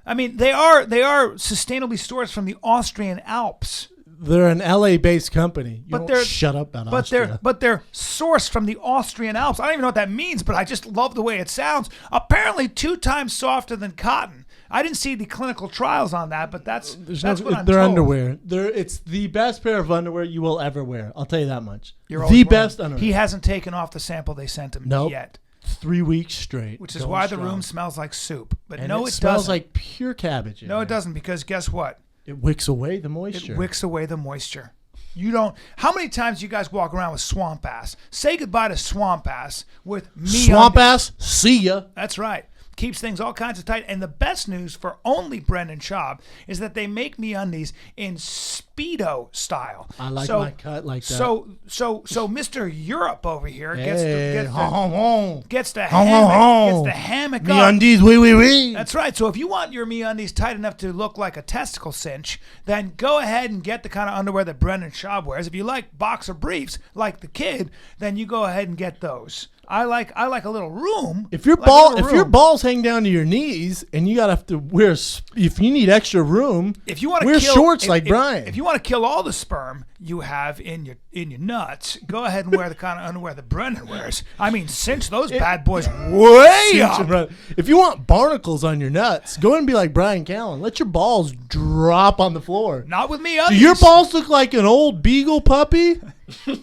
I mean, they are sustainably sourced from the Austrian Alps. They're an LA-based company. You But don't they're- shut up about But Austria. they're sourced from the Austrian Alps. I don't even know what that means, but I just love the way it sounds. Apparently 2 times softer than cotton. I didn't see the clinical trials on that, but that's what I'm They're told. underwear. It's the best pair of underwear you will ever wear. I'll tell you that much. You're The always best wearing- underwear. He hasn't taken off the sample they sent him Nope. yet, 3 weeks straight. which is going why the strong. room smells like soup. But And no, it it smells doesn't. like pure cabbage. in No, it there. doesn't, because guess what? It wicks away the It moisture. wicks away the moisture. You don't. How many times you guys walk around with swamp ass? Say goodbye to swamp ass with me. Swamp ass, see ya. That's right. Keeps things all kinds of tight. And the best news for only Brendan Schaub is that they make MeUndies in Speedo style. I like my cut like that. So Mr. Europe over here gets Hey, the hon, hon. gets the Hon, hammock, hon, gets hon. the hammock Me up. undies, wee wee wee. That's right. So if you want your MeUndies tight enough to look like a testicle cinch, then go ahead and get the kind of underwear that Brendan Schaub wears. If you like boxer briefs like the kid, then you go ahead and get those. I like a little room. If your like a little if your room. balls hang down to your knees and you gotta have to wear, if you need extra room, If you want to wear kill, shorts if- like if- Brian. If you want to kill all the sperm you have in your nuts, go ahead and wear the kind of underwear that Brendan wears. I mean, cinch those bad boys way up. If you want barnacles on your nuts, go and be like Bryan Callen. Let your balls drop on the floor. Not with me. Do your balls look like an old beagle puppy?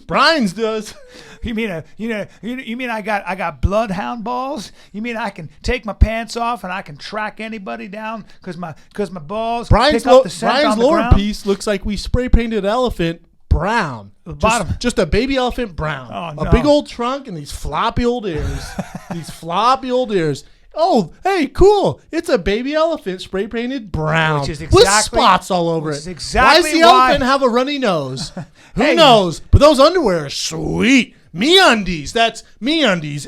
Brian's does. You mean I got bloodhound balls? You mean I can take my pants off and I can track anybody down because my balls Brian's, pick up the scent on the lower ground? piece looks like we spray painted elephant brown. The bottom. Just a baby elephant brown. Oh, A no. big old trunk and these floppy old ears. These floppy old ears. Oh, hey, cool. It's a baby elephant spray painted brown. Which is with exactly- spots all over which it. is exactly why does the why- elephant have a runny nose? Who Hey. knows? But those underwear are sweet. MeUndies. That's MeUndies.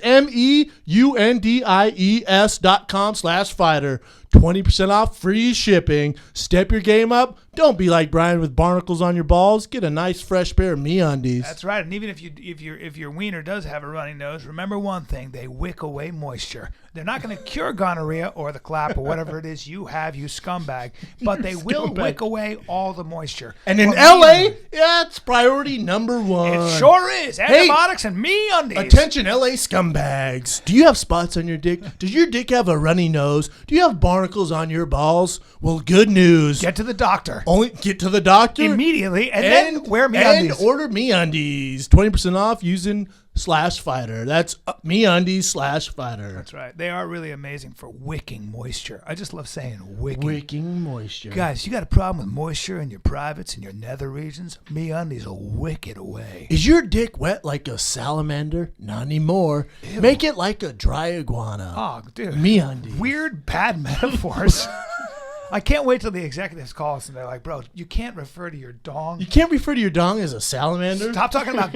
MEUNDIES.com/fighter. 20% off, free shipping. Step your game up. Don't be like Brian with barnacles on your balls. Get a nice fresh pair of MeUndies. That's right. And even if your wiener does have a runny nose, remember one thing: they wick away moisture. They're not going to cure gonorrhea or the clap or whatever it is you have, you scumbag, but they will scumbag. wick away all the moisture. And in Well, LA, that's priority number one. it sure is. Antibiotics and MeUndies. Attention, LA scumbags. Do you have spots on your dick? Does your dick have a runny nose? Do you have barnacles on your balls? Well, good news. Get to the doctor Only get to the doctor immediately and then wear And MeUndies. order MeUndies. 20% off using /fighter. That's MeUndies /fighter. That's right. They are really amazing for wicking moisture. I just love saying wicking. Wicking moisture. Guys, you got a problem with moisture in your privates and your nether regions? MeUndies will wick it away. Is your dick wet like a salamander? Not anymore. Ew. Make it like a dry iguana. Oh, dude. MeUndies. Weird, bad metaphors. I can't wait till the executives call us and they're like, bro, you can't refer to your dong. You can't refer to your dong as a salamander. Stop talking about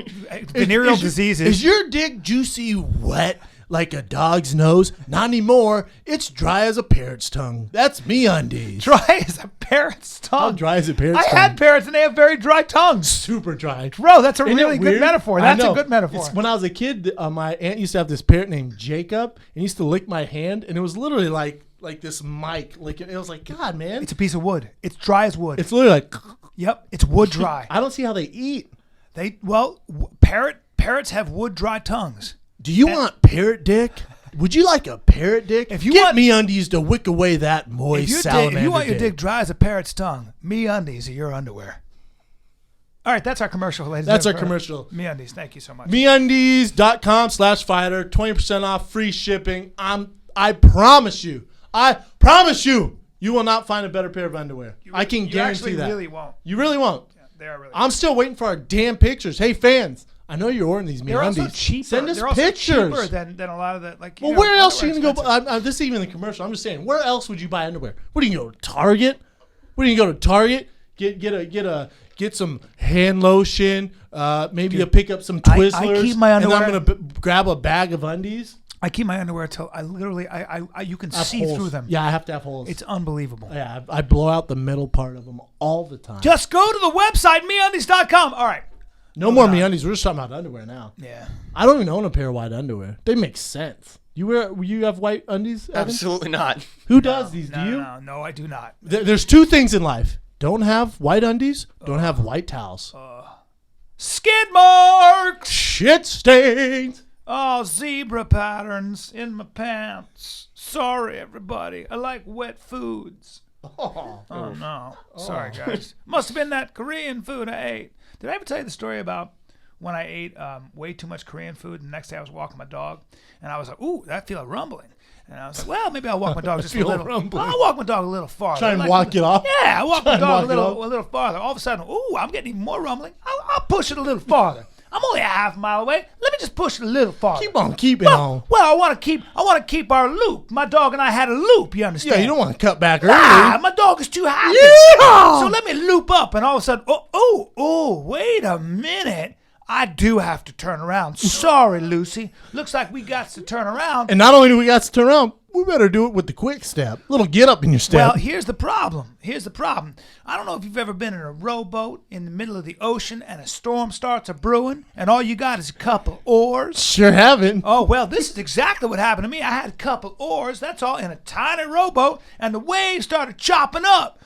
venereal diseases. Is your dick juicy wet like a dog's nose? Not anymore. It's dry as a parrot's tongue. That's MeUndies. dry as a parrot's tongue? How dry is a parrot's I tongue? had parrots and they have very dry tongues. Super dry. Bro, that's a Isn't really it good weird? metaphor. I That's a know. good metaphor. When I was a kid, my aunt used to have this parrot named Jacob, and he used to lick my hand, and it was literally like this mic licking. It was like, God, man. It's a piece of wood. It's dry as wood. It's literally like, Yep, it's wood dry. I don't see how they eat. Parrots have wood dry tongues. Do you want parrot dick? Would you like a parrot dick? If you Get want- MeUndies to wick away that moist salamander If you want your dick. dick dry as a parrot's tongue, MeUndies are your underwear. All right, that's our commercial, ladies. That's and our gentlemen. commercial. MeUndies, thank you so much. MeUndies.com/fighter. 20% off, free shipping. I promise you, you will not find a better pair of underwear. I can you guarantee actually that. really won't. You really won't. Yeah, they are really. I'm still waiting for our damn pictures. Hey, fans, I know you're ordering these They're also MeUndies. cheaper. Send us They're also pictures. cheaper than a lot of the Well, where else are you going to go? This isn't even the commercial. I'm just saying, where else would you buy underwear? What do you go to Target? What do you go to Target? Get get some hand lotion. Maybe you pick up some Twizzlers. I keep my underwear. And I'm gonna grab a bag of undies. I keep my underwear till I literally you can see holes. through them. Yeah, I have to have holes. It's unbelievable. Yeah, I blow out the middle part of them all the time. Just go to the website meundies.com. All right. No more MeUndies. We're just talking about underwear now. Yeah. I don't even own a pair of white underwear. They make sense. You have white undies, Evan? Absolutely not. Who does these? Do you? No, I do not. There's two things in life. Don't have white undies. Don't have white towels. Skid marks. Shit stains. Oh, zebra patterns in my pants. Sorry, everybody. I like wet foods. Oh no. Sorry, guys. Must have been that Korean food I ate. Did I ever tell you the story about when I ate way too much Korean food and the next day I was walking my dog and I was like, ooh, I feel a rumbling. And I was like, well, maybe I'll walk my dog just a little. I'll walk my dog a little farther. Try and walk it off? Yeah, I walk my dog a little farther. All of a sudden, ooh, I'm getting even more rumbling. I'll push it a little farther. I'm only a half mile away. Let me just push it a little farther. Keep on keeping on. Well, I want to keep our loop. My dog and I had a loop, you understand? Yeah, you don't want to cut back early. My dog is too happy. Yeah! So let me loop up, and all of a sudden, wait a minute. I do have to turn around. Sorry, Lucy. Looks like we got to turn around. And not only do we got to turn around, we better do it with the quick step. Little get up in your step. Well, here's the problem. I don't know if you've ever been in a rowboat in the middle of the ocean and a storm starts a brewing and all you got is a couple oars. Sure haven't. Oh, well, this is exactly what happened to me. I had a couple oars, that's all, in a tiny rowboat, and the waves started chopping up,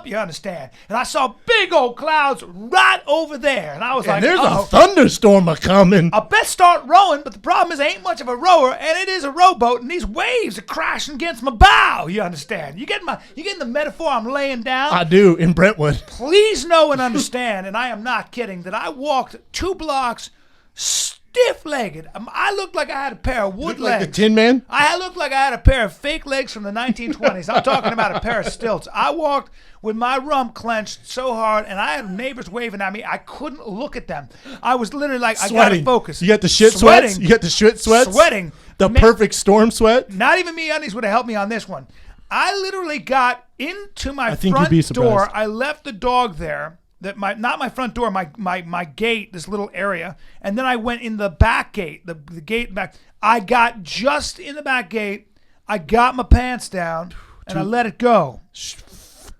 you understand? And I saw big old clouds right over there, and I was like, there's a thunderstorm a-coming. I best start rowing, but the problem is I ain't much of a rower, and it is a rowboat, and these waves are crashing against my bow, you understand? You getting the metaphor I'm laying down? I do, in Brentwood. Please know and understand, and I am not kidding, that I walked 2 blocks stiff-legged. I looked like I had a pair of wood legs. Like the Tin Man? I looked like I had a pair of fake legs from the 1920s. I'm talking about a pair of stilts. I walked with my rump clenched so hard, and I had neighbors waving at me. I couldn't look at them. I was literally like, Sweating. I gotta focus. You got the shit sweats? You got the shit sweats? Sweating. The perfect storm sweat? Not even MeUndies would have helped me on this one. I literally got into my think you'd be front door. surprised. I left the dog there. Not my front door, my gate, this little area, and then I went in the back gate, the gate back. I got just in the back gate. I got my pants down and I let it go.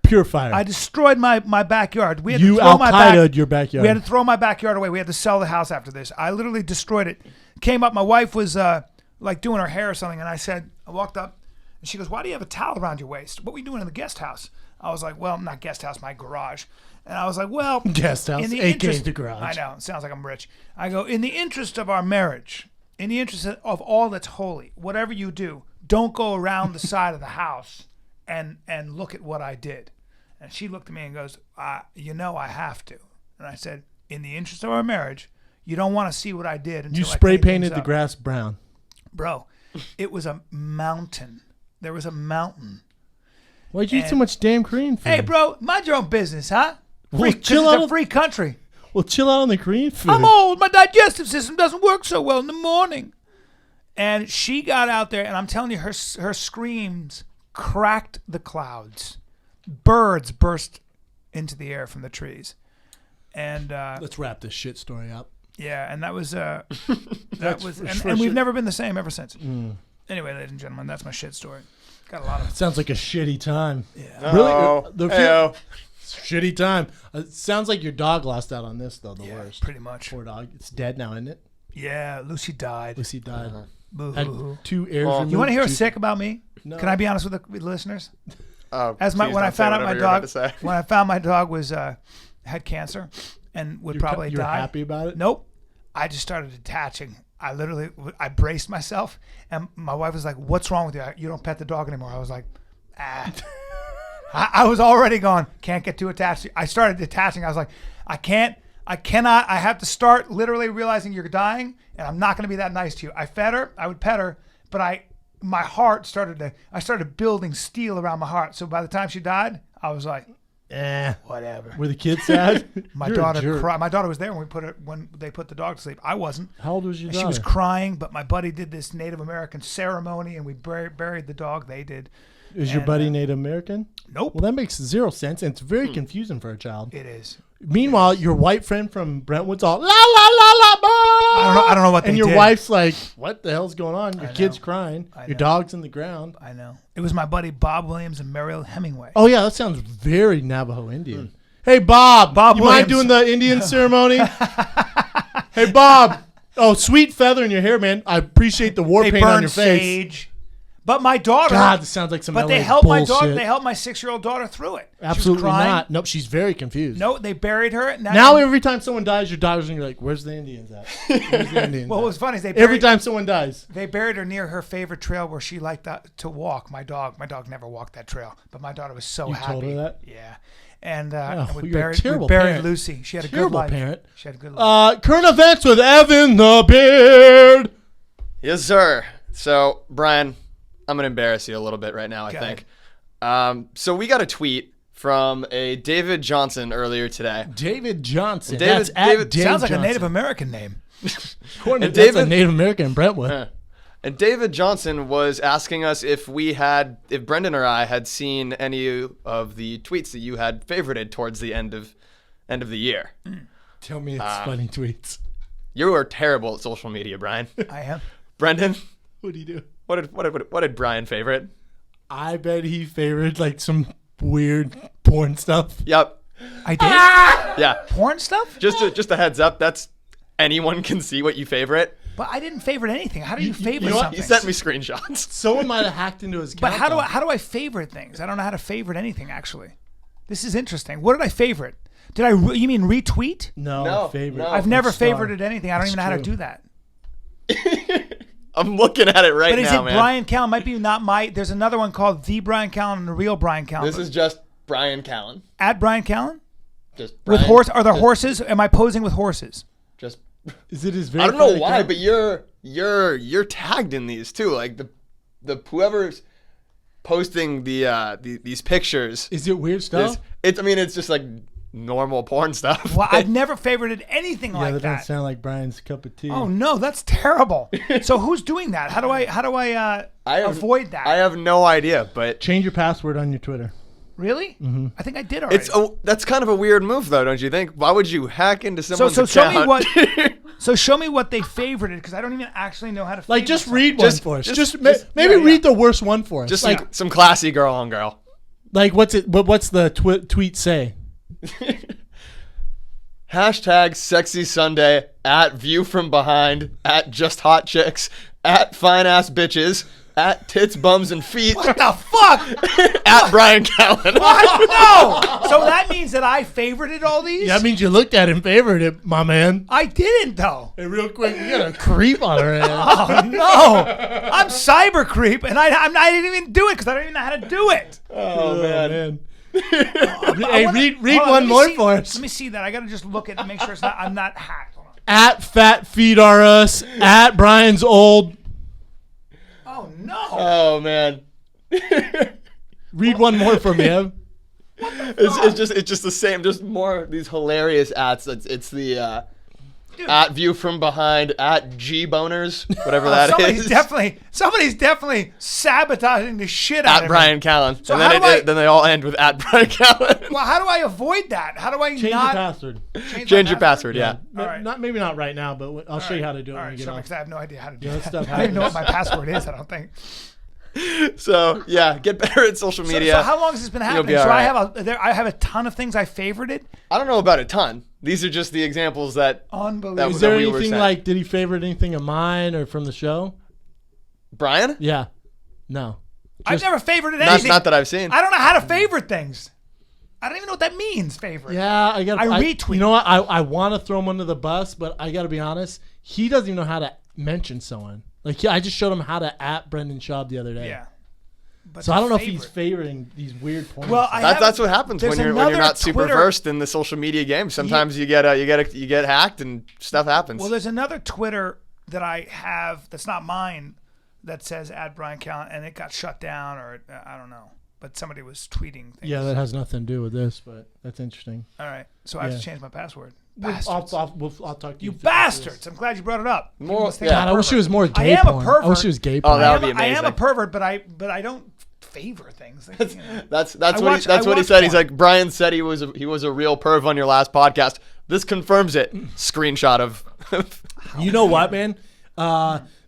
Pure fire. I destroyed my backyard. We had You to throw Al-Qaeda'd your backyard. We had to throw my backyard away. We had to sell the house after this. I literally destroyed it. Came up. My wife was like doing her hair or something, and I walked up, and she goes, "Why do you have a towel around your waist? What were you doing in the guest house?" I was like, "Well, not guest house, my garage." And I was like, well, guest house, aka the garage. I know, it sounds like I'm rich. I go, in the interest of our marriage, in the interest of all that's holy, whatever you do, don't go around the side of the house and look at what I did. And she looked at me and goes, I have to. And I said, in the interest of our marriage, you don't want to see what I did until you I spray clean painted things the up. grass brown. Bro, it was a mountain. There was a mountain. Why'd you eat so much damn Korean food? Hey, bro, mind your own business, huh? Well, Chill out. It's a free country. Well, chill out on the Korean food. I'm old. My digestive system doesn't work so well in the morning. And she got out there, and I'm telling you, her screams cracked the clouds. Birds burst into the air from the trees. And let's wrap this shit story up. Yeah, and that was and we've never been the same ever since. Anyway, ladies and gentlemen, that's my shit story. Got a lot of. Sounds like a shitty time. Yeah. Really? Shitty time. It sounds like your dog lost out on this, though. The worst. Pretty much. Poor dog. It's dead now, isn't it? Yeah, Lucy died. Lucy died. Boo-hoo-hoo. Had 2 ears removed. You want to hear a sick about me? No. Can I be honest with the listeners? Oh, When I found my dog was had cancer and would probably You're die. happy about it? Nope. I just started detaching. I braced myself, and my wife was like, "What's wrong with you? You don't pet the dog anymore." I was like, I was already gone. Can't get too attached. I started detaching. I was like, I cannot. I have to start literally realizing you're dying, and I'm not going to be that nice to you. I fed her. I would pet her, but I started building steel around my heart. So by the time she died, I was like, whatever. Were the kids sad? My daughter cried. My daughter was there when they put the dog to sleep. I wasn't. How old was your daughter? She was crying, but my buddy did this Native American ceremony, and we buried the dog. They did. Is your buddy Native American? Nope. Well, that makes zero sense, and it's very confusing for a child. It is. Meanwhile, your white friend from Brentwood's all la la la la. I don't know what they and your did. wife's like, "What the hell's going on? Your I kid's know. crying. I Your know. dog's in the ground." I know. It was my buddy Bob Williams and Mariel Hemingway. Oh yeah, that sounds very Navajo Indian. Hey Bob, Bob you mind Williams. doing the Indian ceremony? Hey Bob, oh sweet feather in your hair, man. I appreciate the war They paint on burned your face. sage. But my daughter. God, this sounds like some. But LA they helped my bullshit. daughter. They helped my 6-year-old daughter through it. She was Absolutely crying. not. Nope, she's very confused. No, they buried her. Now every time someone dies, your daughter's gonna be like, "Where's the Indians at?" Where's the Indians well, at? what was funny is Every time someone dies. they buried her near her favorite trail where she liked to walk. My dog never walked that trail, but my daughter was so You happy. told her that? Yeah, and, Oh, and we you're a buried terrible parent. parent. Lucy. She had a Terrible good life. parent. She had a good life. Current events with Evan the Beard. Yes, sir. So, Brian, I'm going to embarrass you a little bit right now, I Go think. So we got a tweet from a David Johnson earlier today. David Johnson. David- That's at David- Dave Sounds like a Johnson. Native American name. According to And that's a David- Native American in Brentwood. And David Johnson was asking us if Brendan or I had seen any of the tweets that you had favorited towards the end of the year. Tell me it's funny tweets. You are terrible at social media, Brian. I am. Brendan, What do you do? what did Brian favorite? I bet he favored like some weird porn stuff. Yep. I did. Yeah. Porn stuff? Just a heads up. That's anyone can see what you favorite. But I didn't favorite anything. How do you favorite You know what? something? You sent me screenshots. Someone might have hacked into his account. But how though. do I favorite things? I don't know how to favorite anything actually. This is interesting. What did I favorite? Did you mean retweet? No, favorite. no. I've never Star. favorited anything. I don't even know how to true. do that. I'm looking at it right But is now, it man. Bryan Callen? Might be not my. There's another one called The Bryan Callen and The Real Bryan Callen. This is just Bryan Callen. at Bryan Callen? Just With Bryan- horse? Are there just- horses? Am I posing with horses? Just Is it his very I don't know funny why, account? but you're tagged in these too. Like the whoever's posting these pictures. Is it weird stuff? It's just like normal porn stuff. Well, I've never favorited anything Yeah, like that doesn't that. sound like Brian's cup of tea. Oh no, that's terrible. So who's doing that? How do I I have- avoid that? I have no idea, but Change your password on your Twitter. Really? Mm-hmm. I think I did already. that's kind of a weird move, though, don't you think? Why would you hack into someone's so show me account? what. So show me what they favorited because I don't even actually know how to. Like, favorite just something. read one Just- for us. just- Maybe yeah, yeah. read the worst one for us. Just like, some classy girl on girl. like what's it? What's the tweet say? Hashtag sexy Sunday at view from behind at just hot chicks at fine ass bitches at tits bums and feet What the fuck? at Bryan Callen. What? No. So that means that I favorited all these. Yeah, that means you looked at it and favored it, my man. I didn't though. Hey, real quick, you got a creep on her head. Oh no! I'm cyber creep, and I didn't even do it because I don't even know how to do it. Oh man. Hey, read Hold on, let one me more see- for us. Let me see that. I gotta just look at it and make sure I'm not hacked. Hold on. At Fat Feet R Us, at Brian's Old. Oh no! Oh man. Read one more for me, Ev. It's just the same, just more these hilarious ats. It's the at view from behind at G boners, whatever that is. Somebody's definitely sabotaging the shit out At of Bryan me. Callen. So and how then do I- then they all end with at Bryan Callen. Well, how do I avoid that? How do I Change your not password. Change your password, yeah. All right. Maybe not right now, but I'll show you how to do it All when right, we get show me off. because I have no idea how to do that that. stuff I don't even know what happens. my password is. I don't think. So yeah, get better at social media. So how long has this been You'll happening? be all So right. I have a ton of things I favorited. I don't know about a ton. These are just the examples that Unbelievable. Is there we were anything saying. like, did he favorite anything of mine or from the show? Brian. Yeah. No. I've never favorited Not, anything. not that I've seen. I don't know how to favorite things. I don't even know what that means. Favorite. Yeah, I retweet. You know what? I want to throw him under the bus, but I got to be honest. He doesn't even know how to mention someone. Like, I just showed him how to at Brendan Schaub the other day. Yeah. But So I don't know if he's favorite. favoring these weird points. Well, That's what happens there's when you're another not super Twitter- versed in the social media game. Sometimes you get hacked and stuff happens. Well, there's another Twitter that I have that's not mine that says at Bryan Callen, and it got shut down, or I don't know. But somebody was tweeting things. yeah, that has nothing to do with this, but that's interesting. All right. So I have Yeah. to change my password. I'll Bastards. talk to you. You bastards. I'm glad you brought it up. More- People think yeah. I'm God, a I wish it pervert. was more I gay am a porn. pervert. I wish it was gay Oh, porn. that would be I am a amazing. pervert, but I don't favor things. Like, you know. That's I what watch- he, that's I what he watch said. He's porn. like, Brian said he was a real perv on your last podcast. This confirms it. Screenshot of. You know what, man?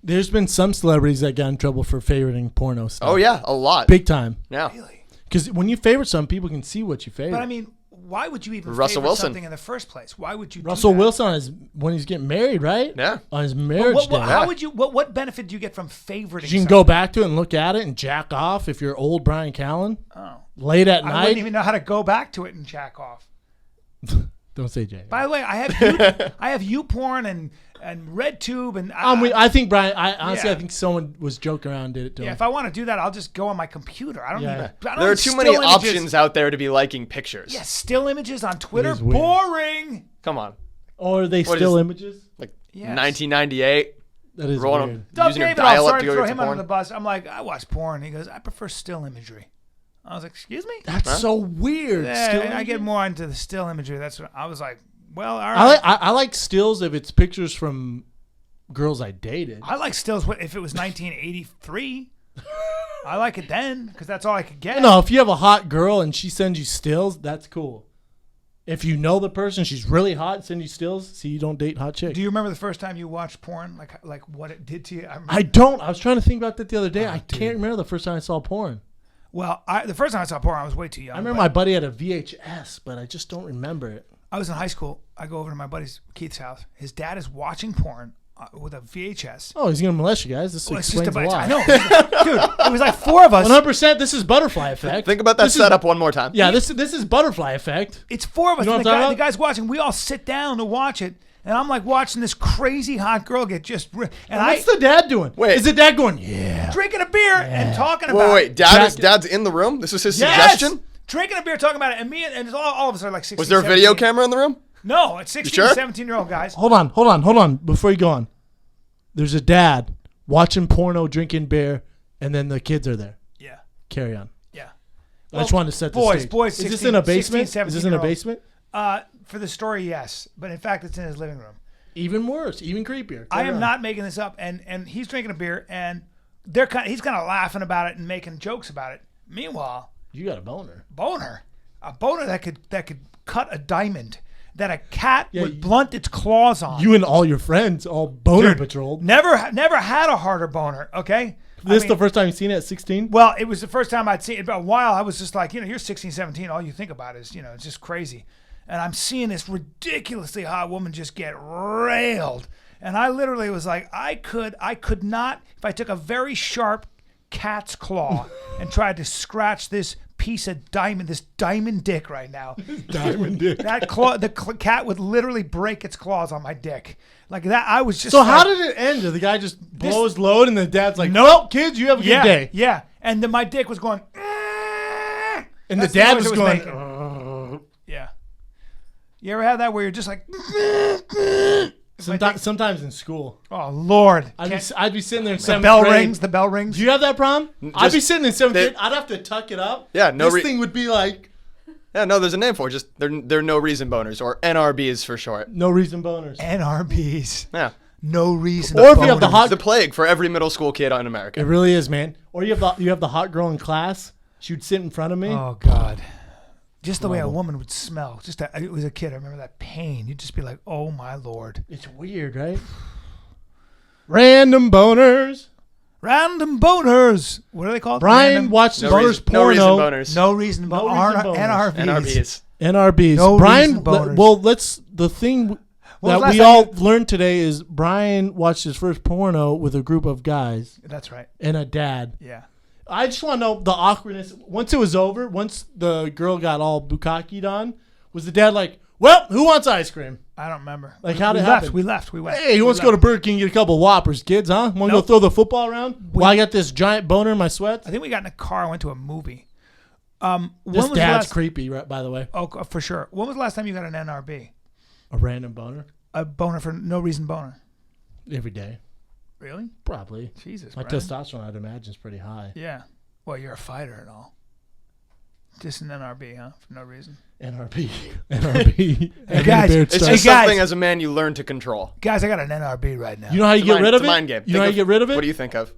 There's been some celebrities that got in trouble for favoriting porno stuff. Oh yeah, a lot. Big time. Yeah. Really? Because when you favorite some, people can see what you favorite. But I mean, why would you even Russell favor Wilson. something in the first place? Why would you Russell do that? Wilson when he's getting married, right? Yeah. On his marriage What, day. how would you? What benefit do you get from favoriting? You can something? go back to it and look at it and jack off if you're old Bryan Callen. Oh. Late at I night. wouldn't even know how to go back to it and jack off. Don't say Jay. By the way, I have YouPorn and RedTube and I think Brian. Honestly, Yeah. I think someone was joking around and did it to yeah. him. If I want to do that, I'll just go on my computer. I don't Yeah. need. I don't There are need too still many images. options out there to be liking pictures. Yeah, still images on Twitter. is weird. Boring. Come on. Or are they What still is- images? Like Yes. 1998. That is Rolling weird. Doug using your David, I'm dial-up sorry to to go throw to him porn. under the bus. I'm like, I watch porn. He goes, I prefer still imagery. I was like, excuse me? That's so weird. Yeah, Still and I get images? more into the still imagery. That's what I was like. Well, all right. I like stills if it's pictures from girls I dated. I like stills if it was 1983. I like it then because that's all I could get. No, if you have a hot girl and she sends you stills, that's cool. If you know the person, she's really hot, send you stills. See, you don't date hot chicks. Do you remember the first time you watched porn? Like what it did to you? I don't. I was trying to think about that the other day. I dude. can't remember the first time I saw porn. Well, the first time I saw porn, I was way too young. I remember but my buddy had a VHS, but I just don't remember it. I was in high school. I go over to my buddy's Keith's house. His dad is watching porn with a VHS. Oh, he's gonna molest you guys. This Well, it's explains a lot. I know, dude. It was like four of us. 100%. This is butterfly effect. Think about that This is- setup one more time. Yeah, this is butterfly effect. It's four of us. You know And what I'm talking the about? guy's watching. We all sit down to watch it, and I'm like watching this crazy hot girl get just. And What's the dad doing? Wait. Is the dad going? Yeah. drinking a beer and talking about. Wait, it. dad's in the room? This was his Yes! suggestion? Drinking a beer, talking about it, and me and all of us are like 16. Was there a video 17. camera in the room? No, it's 16, sure? 17-year-old guys. Hold on. Before you go on, there's a dad watching porno, drinking beer, and then the kids are there. Yeah, Carry on. yeah. I just wanted to set the boys, stage. boys, Is this 16, in a basement? 16, Is this in a 17-year-olds. basement? For the story, yes, but in fact, it's in his living room. Even worse, even creepier. I Carry am on. not making this up, and he's drinking a beer, and he's kind of laughing about it and making jokes about it. Meanwhile, You got a boner. a boner that could cut a diamond, that a cat Yeah, would blunt its claws on. You and all your friends all boner Dude, patrolled. Never had a harder boner. Okay. This the first time you seen it at 16? Well, it was the first time I'd seen it. But a while, I was just like, you're 16, 17. All you think about is, it's just crazy. And I'm seeing this ridiculously hot woman just get railed. And I literally was like, I could not, if I took a very sharp cat's claw and tried to scratch this piece of diamond, this diamond dick right now. Diamond dick. That claw, cat would literally break its claws on my dick. Like that, I was just So like, how did it end? Did the guy just blows load and the dad's like, No. "Well, kids, you have a good yeah, day." Yeah. And then my dick was going, And That's the dad noise was it going, making. Yeah. You ever have that where you're just like, sometimes in school. oh Lord, I'd be sitting there in the seventh bell grade. rings, the bell rings. Do you have that problem? I'd be sitting in seventh they- grade. I'd have to tuck it up. Yeah, no This thing would be like Yeah, no, there's a name for it. Just they're no reason boners, or NRBs for short. no reason boners. NRBs. Yeah. No reason. Or to if you have the boners. hot- The plague for every middle school kid in It America. really is, man. Or you have the hot girl in class. She would sit in front of me. Oh God. Just the way a woman would smell. It was a kid. I remember that pain. You'd just be like, oh my Lord. It's weird, right? Random boners. Random boners. What are they called? Brian Random, watched his No first reason, no reason porno. boners. No reason. No reason boners. NRBs. NRBs. NRBs. No Brian, reason boners. well, the thing When was that last we time all you- learned today is Brian watched his first porno with a group of guys That's right. and a dad. Yeah. I just want to know the awkwardness. Once it was over, once the girl got all bukkakied on, was the dad like, well, who wants ice cream? I don't remember. Like, how'd we it left. happen? We left. We went. Hey, who wants to go to Burger King and get a couple Whoppers, kids, huh? Want to Nope. go throw the football around? While I got this giant boner in my sweats? I think we got in a car and went to a movie. This When was the dad's last- creepy, right, by the way. Oh, for sure. When was the last time you got an NRB? A random boner A boner for no reason boner. every day. Really? Probably. Jesus. My Brian. testosterone, I'd imagine, is pretty high. Yeah. Well, you're a fighter and all. Just an NRB, huh? For no reason. NRB. NRB. Hey, guys, Bear It's stuff. just Hey, guys. something as a man you learn to control. Guys, I got an NRB right now. You know how you It's a get mind- rid of it's it? a mind game. You know how you get rid of it? What do you think of?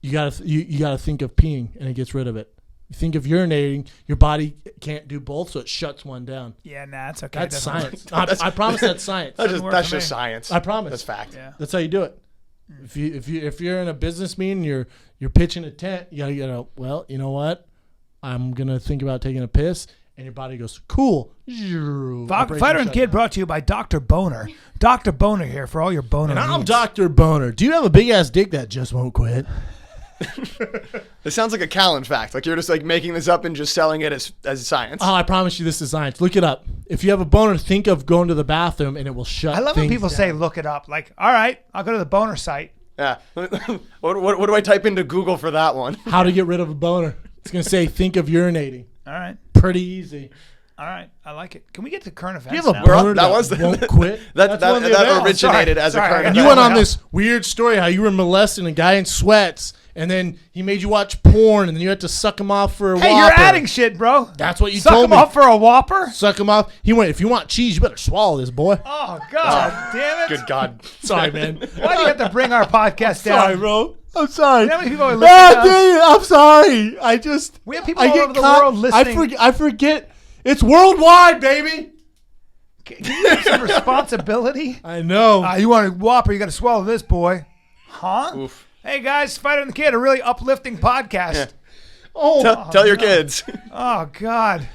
You gotta think of peeing, and it gets rid of it. You think of urinating, your body can't do both, so it shuts one down. Yeah, nah, it's okay. That's It doesn't work. science. I promise that's science. That's just science. I promise. That's fact. Yeah. That's how you do it. If you're in a business meeting, you're pitching a tent. You gotta well, you know what? I'm gonna think about taking a piss, and your body goes cool. Fighter and Kid brought to you by Dr. Boner. Dr. Boner here for all your boner And I'm needs. Dr. Boner. Do you have a big ass dick that just won't quit? This sounds like a Callen fact. Like you're just like making this up and just selling it as science. Oh, I promise you, this is science. Look it up. If you have a boner, think of going to the bathroom, and it will shut. I love when things people down. say look it up. Like, all right, I'll go to the boner site. Yeah. What do I type into Google for that one? how to get rid of a boner. It's gonna say think of urinating. All right. Pretty easy. All right. I like it. Can we get to current events You have a now? boner That was won't quit. that That's one of the events. originated as a Sorry. current And event. you went on Hell. this weird story how you were molesting a guy in sweats, and then he made you watch porn, and then you had to suck him off for a Hey, Whopper. you're adding shit, bro. That's what you Suck told him me. off for a Whopper? Suck him off. He went, if you want cheese, you better swallow this, boy. Oh, God damn it. Good God. Sorry, man. Why do you have to bring our podcast down? Sorry, bro. I'm sorry. You know how many people are listening to us? dang it. I'm sorry. I just. We have people I all get over the caught- world listening. I forget. It's worldwide, baby. Can you have some responsibility? I know. You want a Whopper, you got to swallow this, boy. Huh? Oof. Hey, guys, Fighter and the Kid, a really uplifting podcast. Yeah. oh, Tell your kids. Oh, God.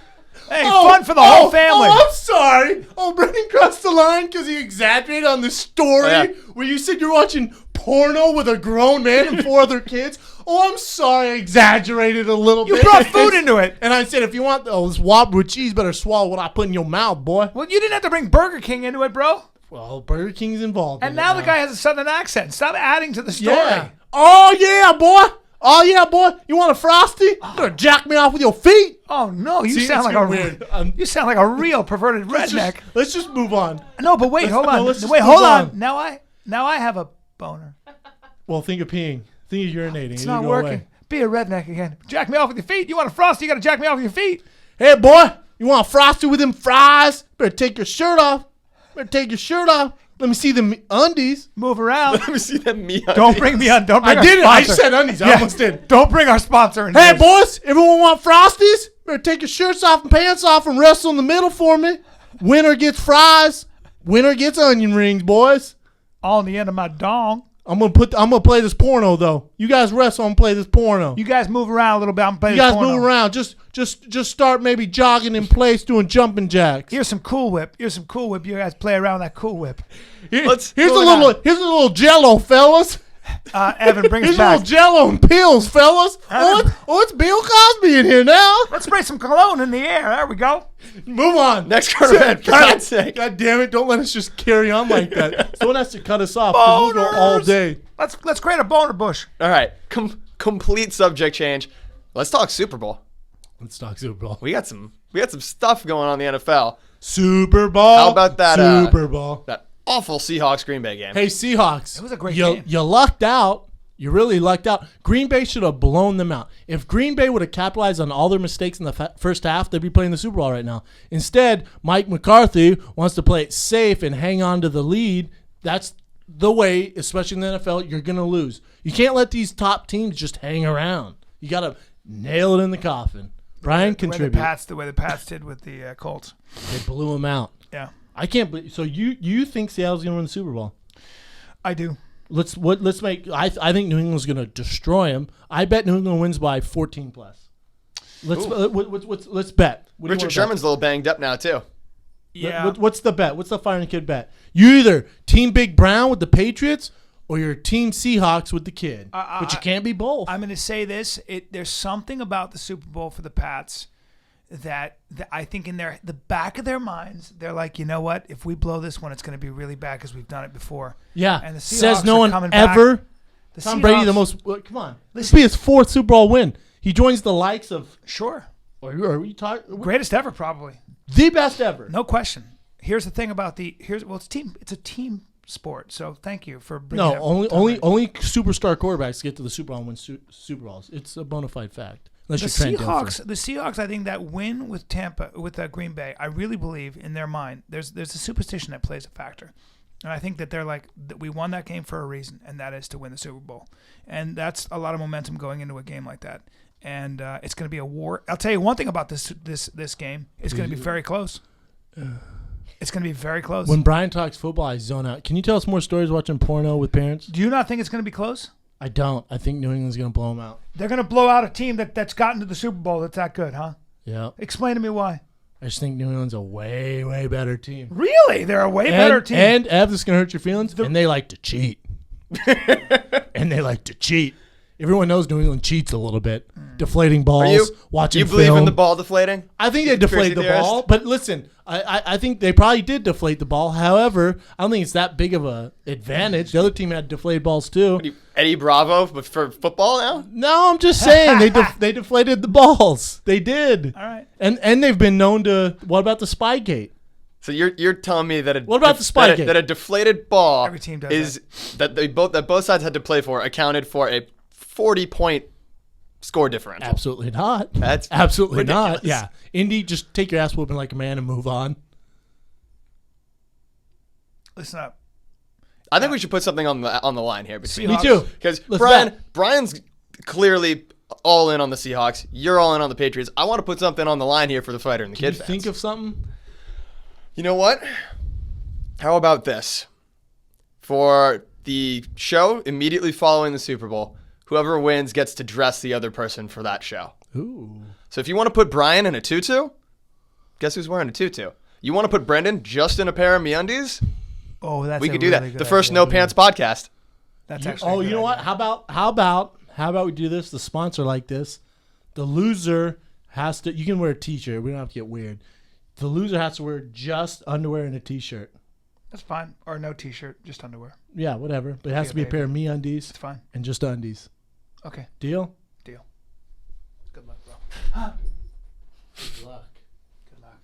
Hey, fun for the whole family. Oh, I'm sorry. Oh, Brendan crossed the line because he exaggerated on the story Yeah. where you said you're watching porno with a grown man and 4 other kids. Oh, I'm sorry. I exaggerated a little You bit. brought food into it. And I said, if you want this Whopper with cheese, better swallow what I put in your mouth, boy. Well, you didn't have to bring Burger King into it, bro. Well, Burger King's involved. And in now it the guy has a southern accent. Stop adding to the story. Yeah. Oh, yeah, boy. Oh, yeah, boy. You want a Frosty? You better jack me off with your feet. Oh, no, you See, sound it's like a weird. you sound like a real perverted redneck. Let's just move on. No, but wait, hold on. let's just Wait, move hold on. on. Now I have a boner. Well, think of peeing. Think of urinating. It's not working. Be a redneck again. Jack me off with your feet. You want a Frosty, you got to jack me off with your feet. Hey, boy, you want a Frosty with them fries? Better take your shirt off. Let me see them undies. Move around. Let me see that me. Don't bring me on. Don't bring I our did it. I sponsor. said undies. I Yeah. almost did. Don't bring our sponsor in. Hey, this. boys, everyone want Frosties? Better take your shirts off and pants off and wrestle in the middle for me. Winner gets fries. Winner gets onion rings, boys. On the end of my dong. I'm gonna play this porno though. You guys wrestle and play this porno. You guys move around a little bit. I'm playing You guys porno. move around. Just start maybe jogging in place, doing jumping jacks. Here's some Cool Whip. You guys play around that Cool Whip. Let's Here's a go little Jello, fellas. Evan, bring us Here's a little back. Jello and pills, fellas. It's Bill Cosby in here now. Let's spray some cologne in the air. There we go. Move on. next current event. For God's sake. God damn it! Don't let us just carry on like that. Someone has to cut us off because we'll go all Boners. day. Let's create a boner bush. All right. Complete subject change. Let's talk Super Bowl. Let's talk Super Bowl. We got some stuff going on in the NFL. Super Bowl. How about that, Super Bowl. That awful Seahawks Green Bay game. Hey, Seahawks. It was a great you, game. You lucked out. You really lucked out. Green Bay should have blown them out. If Green Bay would have capitalized on all their mistakes in the first half, they'd be playing the Super Bowl right now. Instead, Mike McCarthy wants to play it safe and hang on to the lead. That's the way, especially in the NFL, you're going to lose. You can't let these top teams just hang around. You got to nail it in the coffin. Brian, contribute. The way the Pats did with the Colts. They blew them out. Yeah, I can't believe. So you think Seattle's going to win the Super Bowl? I do. Let's make. I think New England's going to destroy them. I bet New England wins by 14 plus. Let's bet. What do you Richard wanna Sherman's a little banged up now too. bet? Yeah. What's the bet? What's the Fire and Kid bet? You either Team Big Brown with the Patriots or you're Team Seahawks with the Kid. But you can't be both. I'm going to say this. There's something about the Super Bowl for the Pats that I think in the back of their minds, they're like, you know what? If we blow this one, it's going to be really bad because we've done it before. yeah. And the Says Seahawks no are one coming back. ever. The Tom Brady, the Seahawks- most. Come on. This will be his 4th Super Bowl win. He joins the likes of. Sure. Are we talking? Greatest ever, probably. The best ever. No question. Here's the thing about it's a team sport. So thank you for bringing No, up only superstar quarterbacks get to the Super Bowl and win Super Bowls. It's a bona fide fact. Unless The you're Trent Dilfer. Seahawks, I think that win with Green Bay, I really believe in their mind, there's a superstition that plays a factor. And I think that they're like, that we won that game for a reason, and that is to win the Super Bowl. And that's a lot of momentum going into a game like that. and it's going to be a war. I'll tell you one thing about this game. It's going to be very close. It's going to be very close. When Brian talks football, I zone out. Can you tell us more stories watching porno with parents? Do you not think it's going to be close? I don't. I think New England's going to blow them out. They're going to blow out a team that's gotten to the Super Bowl that's that good, huh? Yeah. Explain to me why. I just think New England's a way, way better team. Really? They're a way better team. And Ev, this is going to hurt your feelings, and they like to cheat. Everyone knows New England cheats a little bit. Deflating balls, watching film. You believe in the ball deflating? I think they deflate the ball, but listen, I think they probably did deflate the ball. However, I don't think it's that big of a advantage. The other team had deflated balls too. Eddie Bravo for football now? No, I'm just saying they deflated the balls. They did. All right. And they've been known to. What about the Spygate? So you're telling me that what about the Spygate? That a deflated ball Every team does is that both sides had to play for accounted for a 40-point score differential. Absolutely not. That's absolutely ridiculous. not. Yeah, Indy, just take your ass whooping like a man and move on. Listen up. I think we should put something on the line here between Me too. because Let's Brian's clearly all in on the Seahawks. You're all in on the Patriots. I want to put something on the line here for the fighter and the Can kid you fans. think of something? You know what? How about this? For the show immediately following the Super Bowl, whoever wins gets to dress the other person for that show. Ooh. So if you want to put Brian in a tutu, guess who's wearing a tutu? You want to put Brendan just in a pair of MeUndies? Oh, that's We a could do really that. good The first idea. No Pants podcast. That's actually. Oh, you know what? How about we do this? The sponsor like this. The loser has to. You can wear a T-shirt. We don't have to get weird. The loser has to wear just underwear and a T-shirt. That's fine. Or no T-shirt, just underwear. Yeah, whatever. But it has Yeah, to be a baby. pair of MeUndies It's fine. and just undies. Okay. Deal? Deal. Good luck, bro. Good luck. Good luck.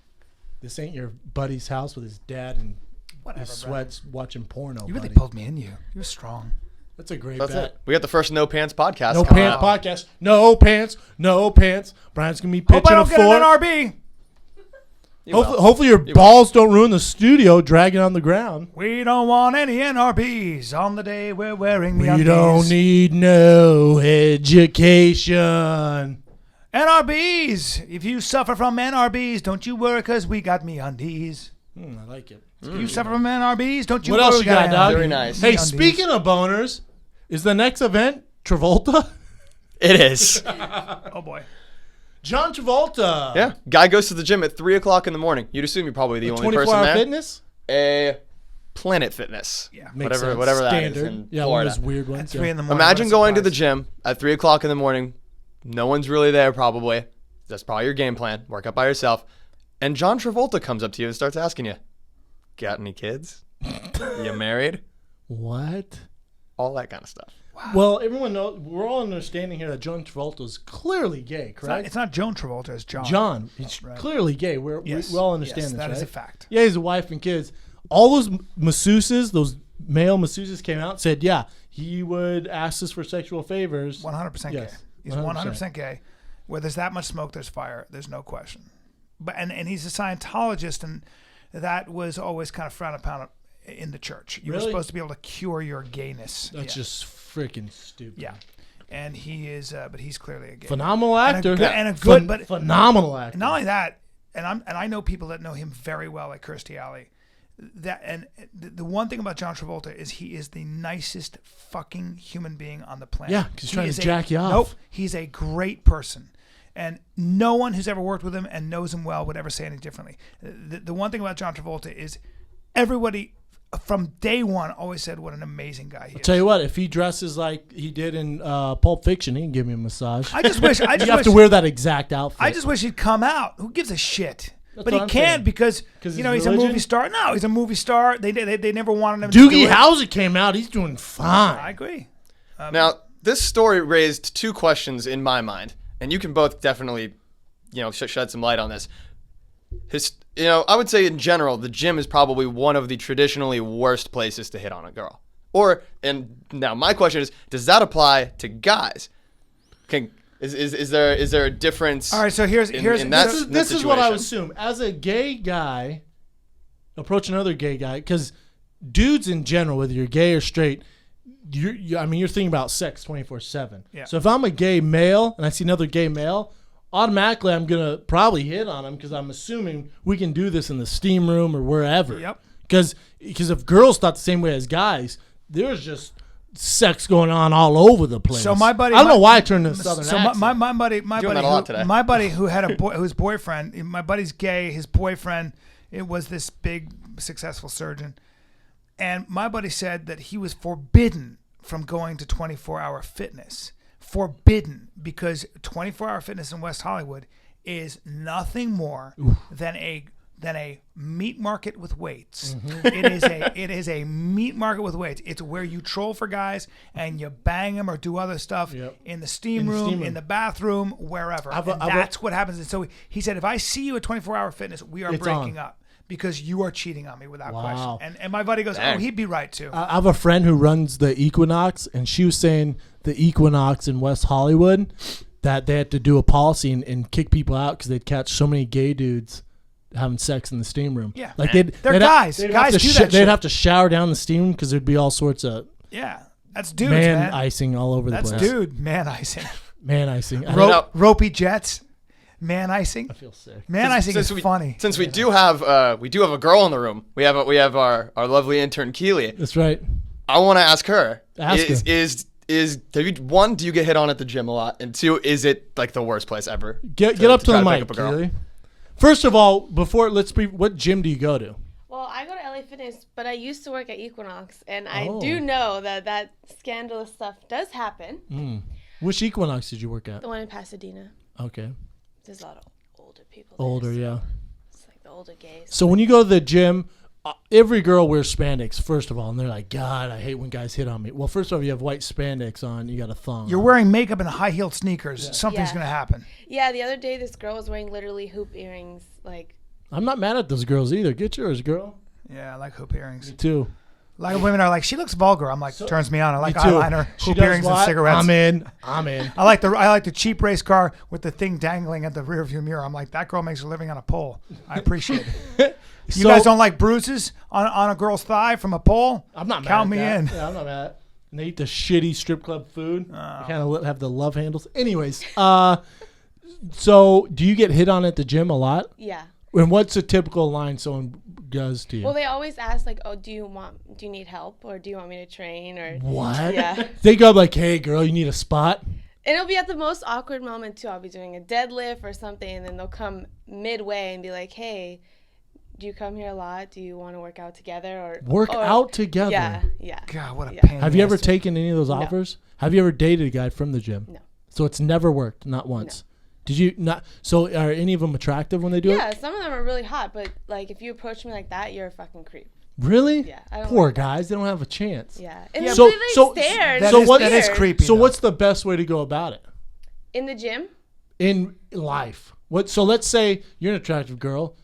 This ain't your buddy's house with his dad and Whatever, his sweats watching porno. You really buddy. pulled me in you. You're strong. That's a great That's bet. it. We got the first No Pants podcast. No coming pants out. podcast. No pants. No pants. Brian's gonna be pitching Hope I don't a get an four. NRB. You will. Hopefully your balls don't ruin the studio dragging on the ground. We don't want any NRBs on the day we're wearing the We undies. don't need no education. NRBs. If you suffer from NRBs, don't you worry, because we got me undies. I like it. If you suffer from NRBs, don't you What worry. else we you got, dog? Very nice. Hey, MeUndies. speaking of boners, is the next event Travolta? It is. Oh, boy. John Travolta. Yeah. Guy goes to the gym at 3 o'clock in the morning. You'd assume you're probably the only person 24-hour there. fitness? A Planet Fitness. Yeah. Makes sense. Whatever that is Standard. in Yeah, one Florida. of those weird At ones. 3 in the morning. Imagine what a going to the surprise. gym at 3 o'clock in the morning. No one's really there, probably. That's probably your game plan. Work out by yourself. And John Travolta comes up to you and starts asking you, got any kids? You married? What? All that kind of stuff. Well, everyone knows, we're all understanding here that John Travolta is clearly gay, correct? It's not Joan Travolta, it's John. John, he's Right. clearly gay. We all understand yes, this, that right? is a fact. Yeah, he's a wife and kids. All those masseuses, those male masseuses came out and said, yeah, he would ask us for sexual favors. 100% Yes, gay. He's 100%. 100% gay. Where there's that much smoke, there's fire. There's no question. But and he's a Scientologist, and that was always kind of frowned upon in the church. You were Really? supposed to be able to cure your gayness. That's Yeah. just freaking stupid. Yeah. And he is, but he's clearly a gay. Phenomenal And a actor. good- and a good- but- phenomenal actor. Not only that, and I know people that know him very well, like Kirstie Alley. That and the one thing about John Travolta is he is the nicest fucking human being on the planet. Yeah, 'cause he's He trying is to jack you off. Nope, he's a great person, and no one who's ever worked with him and knows him well would ever say any differently. The one thing about John Travolta is everybody from day one always said what an amazing guy he is. Tell you what, if he dresses like he did in Pulp Fiction, he can give me a massage. I just wish you have to wear that exact outfit. I just wish he'd come out. Who gives a shit? That's But what he I'm can't saying. because his you know he's a religion? movie star. No, he's a movie star. They never wanted him. to do Doogie it. Howser came out. He's doing fine. I agree. Now, this story raised two questions in my mind, and you can both definitely, shed some light on this. I would say in general, the gym is probably one of the traditionally worst places to hit on a girl. And now my question is, does that apply to guys? Is there a difference? All right, so here's in that This is what I would situation? assume. As a gay guy, approach another gay guy, because dudes in general, whether you're gay or straight, you're thinking about sex 24/7. Yeah. So if I'm a gay male and I see another gay male, automatically I'm gonna probably hit on him because I'm assuming we can do this in the steam room or wherever. Yep. Because if girls thought the same way as guys, there's just sex going on all over the place. So my buddy, I don't know why I turned to southern So accent. my buddy, Doing that a lot today. my buddy who had a boy, whose boyfriend, my buddy's gay. His boyfriend, it was this big successful surgeon, and my buddy said that he was forbidden from going to 24-hour fitness. Forbidden, because 24-hour fitness in West Hollywood is nothing more than a meat market with weights. Mm-hmm. It is a meat market with weights. It's where you troll for guys and you bang them or do other stuff in the steam room, in the bathroom, wherever. That's what happens. And so he said, if I see you at 24-hour fitness, we are breaking up because you are cheating on me without question. And my buddy goes, oh, he'd be right too. I have a friend who runs the Equinox, and she was saying the Equinox in West Hollywood that they had to do a policy and kick people out because they'd catch so many gay dudes having sex in the steam room. Yeah. Like they're guys. Guys do that shit. They'd have to shower down the steam because there'd be all sorts of that's dudes, man icing all over the place. That's dude man icing. Man icing. Ropey jets. Man icing. I feel sick. Man icing is funny. Since we do have a girl in the room. We have our lovely intern Keely. That's right. I want to ask her. Ask her. One, do you get hit on at the gym a lot? And two, is it like the worst place ever? Get up to the mic, Keely. First of all, what gym do you go to? Well, I go to LA Fitness, but I used to work at Equinox, and I do know that scandalous stuff does happen. Which Equinox did you work at? The one in Pasadena. Okay. There's a lot of older people. Older, yeah. It's like the older gays. So when you go to the gym, every girl wears spandex, first of all, and they're like, God, I hate when guys hit on me. Well, first of all, you have white spandex on, you got a thong. You're wearing makeup and high-heeled sneakers. Something's going to happen. Yeah, the other day this girl was wearing literally hoop earrings. Like, I'm not mad at those girls either. Get yours, girl. Yeah, I like hoop earrings. Me too. A lot of women are like, she looks vulgar. I'm like, turns me on. I like eyeliner, hoop earrings, and cigarettes. I'm in. I like the cheap race car with the thing dangling at the rearview mirror. I'm like, that girl makes her living on a pole. I appreciate it. You guys don't like bruises on a girl's thigh from a pole? I'm not mad. Count me in. Yeah, I'm not mad. And they eat the shitty strip club food. They kind of have the love handles. Anyways, so do you get hit on at the gym a lot? yeah. And what's a typical line someone does to you? Well, they always ask like, "Oh, do you need help, or do you want me to train?" Or what? Yeah. They go like, "Hey, girl, you need a spot." And it'll be at the most awkward moment too. I'll be doing a deadlift or something, and then they'll come midway and be like, "Hey, do you come here a lot? Do you want to work out together?" Or out together. Yeah. God, what a pain. Have you ever taken any of those offers? Have you ever dated a guy from the gym? No. So it's never worked, not once. No. Did you not? So are any of them attractive when they do it? Yeah, some of them are really hot, but like if you approach me like that, you're a fucking creep. Really? Yeah. I don't Poor like guys, they don't have a chance. Yeah. And So stare. That is creepy. So though. what's the best way to go about it? In the gym? In life. So let's say you're an attractive girl,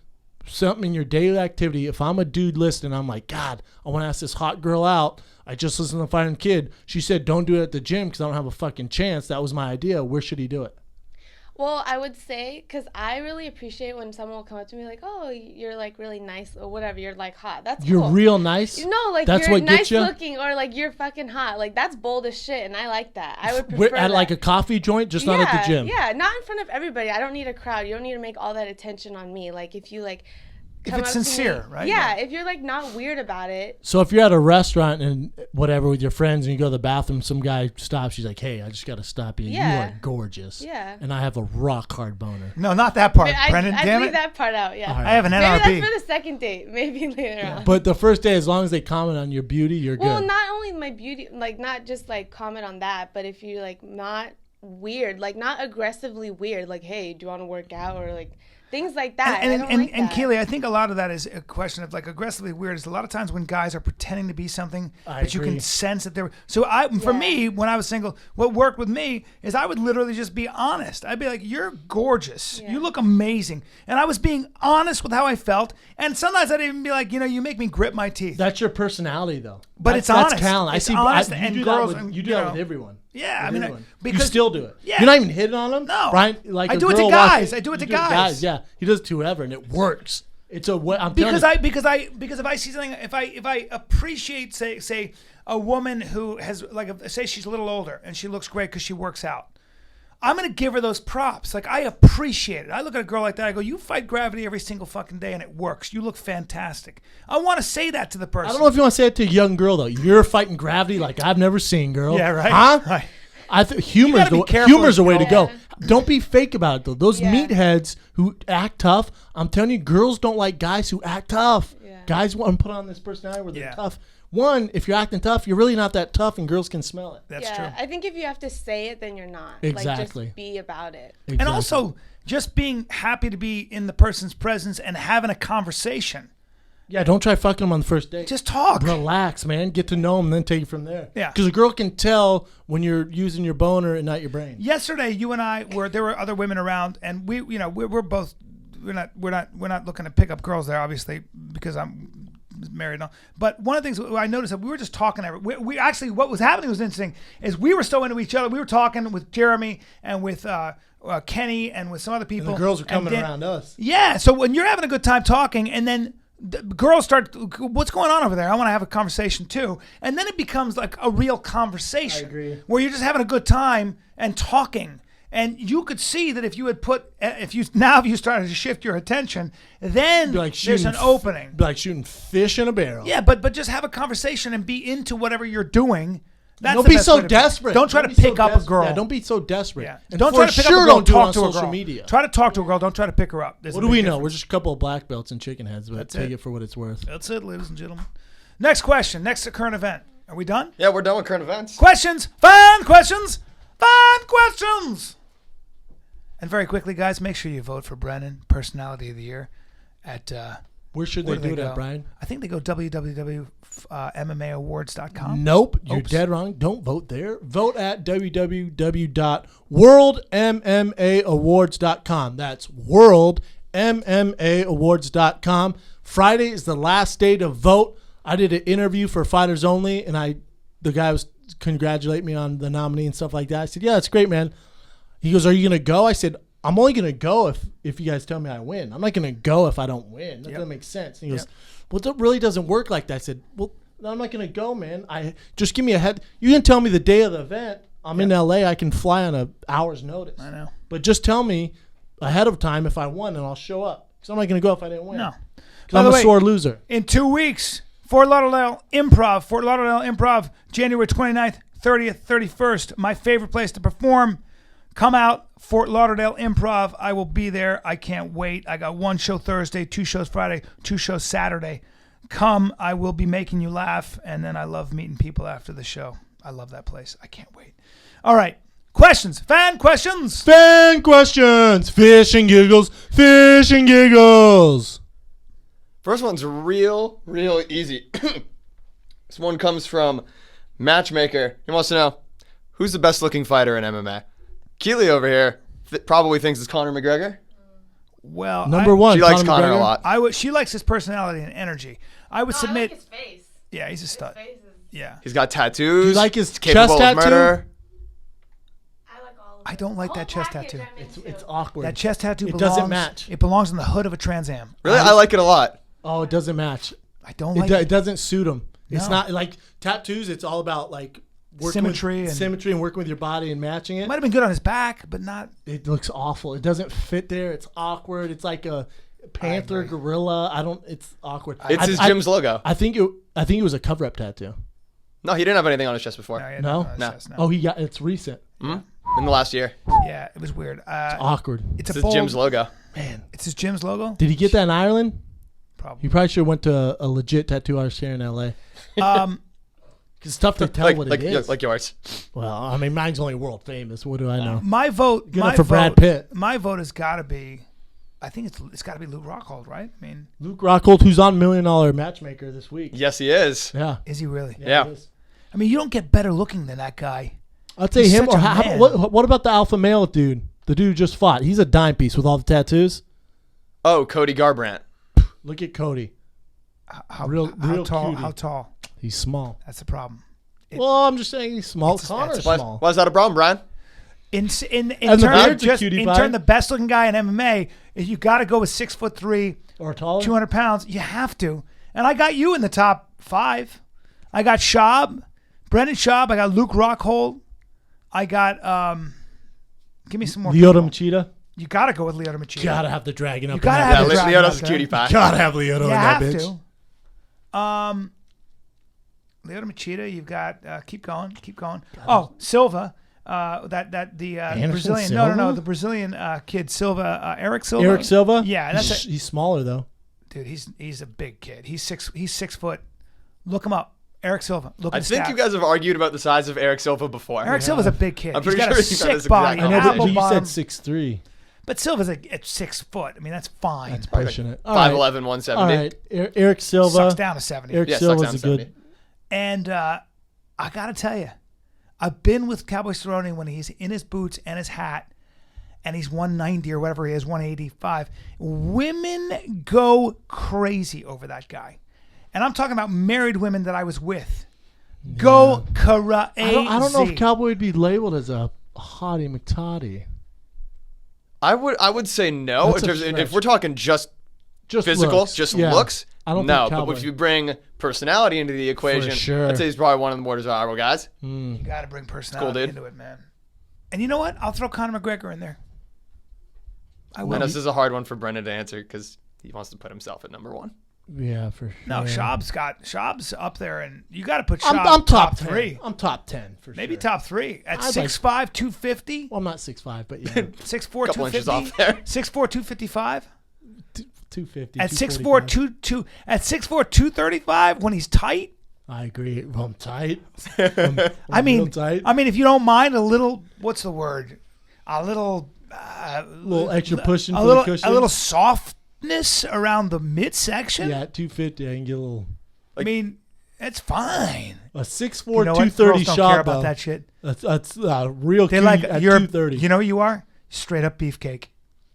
something in your daily activity. If I'm a dude listening, I'm like, God, I want to ask this hot girl out. I just listened to Fighting Kid. She said, don't do it at the gym because I don't have a fucking chance. That was my idea. Where should he do it? Well, I would say, because I really appreciate when someone will come up to me like, oh, you're like really nice or whatever. You're like hot. That's You're cool. real nice? No, like that's you're what nice gets you? looking or like you're fucking hot. Like that's bold as shit and I like that. I would prefer At that. like a coffee joint, just not at the gym? Yeah, not in front of everybody. I don't need a crowd. You don't need to make all that attention on me. Like if you like if it's sincere, right? Yeah, if you're like not weird about it. So if you're at a restaurant and whatever with your friends and you go to the bathroom, some guy stops, she's like, hey, I just got to stop you. Yeah. You are gorgeous. Yeah. And I have a rock hard boner. No, not that part, Brendan. I'd damn leave it. that part out, yeah. Right. I have an NRB. Maybe that's for the second date. Maybe later on. But the first day, as long as they comment on your beauty, you're well, good. not only my beauty, like not just like comment on that, but if you're like not weird, like not aggressively weird, like, hey, do you want to work out or like things like that. And Keely, I think a lot of that is a question of like aggressively weird. Is a lot of times when guys are pretending to be something, but you can sense that they're. So for me, when I was single, what worked with me is I would literally just be honest. I'd be like, "You're gorgeous. You look amazing," and I was being honest with how I felt. And sometimes I'd even be like, "You make me grit my teeth." That's your personality, though. But it's honest. That's talent. It's honest, you and do girls, that with, you do that with everyone. Yeah, with everyone. Because you still do it. Yeah. You're not even hitting on them. No, Brian, like I a do it girl to guys. Walking, I do it to guys. guys. Yeah, he does it to whoever, and it works. It's a way. Because if I see something, if I appreciate say a woman who has say she's a little older and she looks great because she works out, I'm gonna give her those props. Like, I appreciate it. I look at a girl like that, I go, you fight gravity every single fucking day and it works. You look fantastic. I want to say that to the person. I don't know if you want to say it to a young girl though. You're fighting gravity like I've never seen, girl. Yeah, right. Huh? Right. I think humor's the way to go. Don't be fake about it though. Those meatheads who act tough, I'm telling you, girls don't like guys who act tough. Yeah. Guys want to put on this personality where they're tough. One, if you're acting tough, you're really not that tough, and girls can smell it. That's true. I think if you have to say it, then you're not. Exactly. Like, just be about it. Exactly. And also, just being happy to be in the person's presence and having a conversation. Yeah, don't try fucking them on the first date. Just talk. Relax, man. Get to know them, and then take it from there. Yeah. Because a girl can tell when you're using your boner and not your brain. Yesterday, you and I there were other women around, and we're both we're not looking to pick up girls there, obviously, because I'm married and all. But one of the things I noticed that we were just talking. We actually, what was happening was interesting. Is we were so into each other. We were talking with Jeremy and with Kenny and with some other people. And the girls are coming around us. Yeah. So when you're having a good time talking, and then the girls start, what's going on over there? I want to have a conversation too. And then it becomes like a real conversation. I agree. Where you're just having a good time and talking. And you could see that if you started to shift your attention, then there's an opening. Be like shooting fish in a barrel. Yeah, but just have a conversation and be into whatever you're doing. Don't be so desperate. Don't try to pick up a girl. Yeah, don't be so desperate. Yeah. And don't try to pick up a girl. Don't do it talk on to a social girl. media. Try to talk to a girl. Don't try to pick her up. What do we know? We're just a couple of black belts and chicken heads, but That's take it. it for what it's worth. That's it, ladies and gentlemen. Next question. Next current event. Are we done? Yeah, we're done with current events. Questions. Fun questions. Fun questions. And very quickly, guys, make sure you vote for Brennan, Personality of the Year, at where should they do that, Brian? I think they go www.mmaawards.com. Nope, you're dead wrong. Don't vote there. Vote at www.worldmmaawards.com. That's worldmmaawards.com. Friday is the last day to vote. I did an interview for Fighters Only, and the guy was congratulating me on the nominee and stuff like that. I said, yeah, that's great, man. He goes, are you going to go? I said, I'm only going to go if you guys tell me I win. I'm not going to go if I don't win. That doesn't make sense. And he goes, well, that really doesn't work like that. I said, well, I'm not going to go, man. Just give me a head. You can tell me the day of the event. I'm in LA. I can fly on an hour's notice. I know. But just tell me ahead of time if I won, and I'll show up. Because I'm not going to go if I didn't win. No. Because I'm a sore loser. In 2 weeks, Fort Lauderdale Improv, January 29th, 30th, 31st. My favorite place to perform. Come out, Fort Lauderdale Improv. I will be there. I can't wait. I got 1 show Thursday, 2 shows Friday, 2 shows Saturday. Come. I will be making you laugh, and then I love meeting people after the show. I love that place. I can't wait. All right. Questions. Fan questions. Fan questions. Fish and giggles. Fish and giggles. First one's real easy. This one comes from Matchmaker. He wants to know, who's the best looking fighter in MMA? Keely over here probably thinks it's Conor McGregor. Well, number one. She likes Conor a lot. She likes his personality and energy. I would submit. I like his face. Yeah, he's a stud. Yeah. He's got tattoos. Do you like his capable chest of murder. tattoo? I like all of I don't like that chest tattoo. It's awkward. That chest tattoo doesn't match. It belongs on the hood of a Trans Am. Really? I like it a lot. Oh, it doesn't match. I don't like it. It doesn't suit him. It's No. not like tattoos. It's all about like Symmetry and working with your body and matching it. Might have been good on his back, but not. It looks awful. It doesn't fit there. It's awkward. It's like a panther, gorilla. It's awkward. It's his gym's logo. I think it was a cover-up tattoo. No, he didn't have anything on his chest before. No, he had No? nothing on No. his chest, Oh, it's recent. Mm-hmm. In the last year. Yeah, it was weird. It's awkward. It's It's a his bold, gym's logo. Man, It's his gym's logo. did he get that in Ireland? Probably. He probably should have went to a legit tattoo artist here in LA. It's tough to tell what it is. Like yours. Well, I mean, mine's only world famous. What do I know? My vote. Good enough for Brad Pitt. My vote has got to be. I think it's got to be Luke Rockhold, right? I mean, Luke Rockhold, who's on $1 Million Matchmaker this week. Yes, he is. Yeah. is he really? Yeah. he is. I mean, you don't get better looking than that guy. I'd say He's him. such Or a man. what about the alpha male dude? The dude who just fought. He's a dime piece with all the tattoos. Oh, Cody Garbrandt. Look at Cody. How Real tall? cutie. How tall? He's small. That's the problem. Well, I'm just saying he's small. Connor's Why small. is that a problem, Brian? In And the terms of beard's a just cutie in pie. terms of the best looking guy in MMA, you got to go with 6'3", Or taller. 200 pounds. You have to. And I got you in the top 5. I got Schaub, Brendan Schaub. I got Luke Rockhold. I got give me some more. Lyoto people. Machida. You got to go with Lyoto Machida. Gotta have the dragon up. You gotta in have that the bitch. dragon. Leoto's a up cutie there. pie. Gotta have Lyoto You in that have bitch. to. Lyoto Machida. You've got keep going. Oh, Silva. The Anderson Brazilian. Silva? No. The Brazilian kid Silva. Eric Silva. Eric Silva. Yeah, that's he's smaller though. dude. He's a big kid. He's 6 foot. Look him up. Eric Silva. Look I at the think stats. you guys have argued about the size of Eric Silva before. Eric Silva's a big kid. I'm He's pretty got a sure you've had sick this body. exact I know, apple but you bottom. said 6'3". But Silva's at 6 foot. I mean, that's fine. That's pushing it. All 5'11", right. 170. All right. Eric Silva. Sucks down to 70. Eric Yeah, sucks Silva's down a to good. 70. And I got to tell you, I've been with Cowboy Cerrone when he's in his boots and his hat, and he's 190 or whatever he is, 185. Women go crazy over that guy. And I'm talking about married women that I was with. Go crazy. I don't know if Cowboy would be labeled as a hottie McTottie. I would say no. That's a If stretch. we're talking just physical, looks. just Yeah. looks, I don't no. think Cowboy. But if you bring personality into the equation, sure. I'd say he's probably one of the more desirable guys. You got to bring personality dude. into it, man. And you know what? I'll throw Conor McGregor in there. I And will. this is a hard one for Brendan to answer because he wants to put himself at number 1. Yeah, for sure. No, Schaub's up there, and you got to put Schaub I'm top 10. 3. I'm top 10 for Maybe sure. top 3 at I'd like- 6'5", 250. Well, I'm not 6'5", but yeah, 6'4", Couple inches 250. off there. 6'4", 255. 250. At 245. 6'4", 235 when he's tight. I agree. Well, I'm tight. I mean, real tight. if you don't mind a little, what's the word? A little, little extra pushing a for little, the cushion. a little softness around the midsection. Yeah, at 250, I can get a little. I mean, it's fine. A 6'4", You know what? 230 Girls don't shot care about though. that shit. That's real They key like at you're. 230. You know who you are? Straight up beefcake.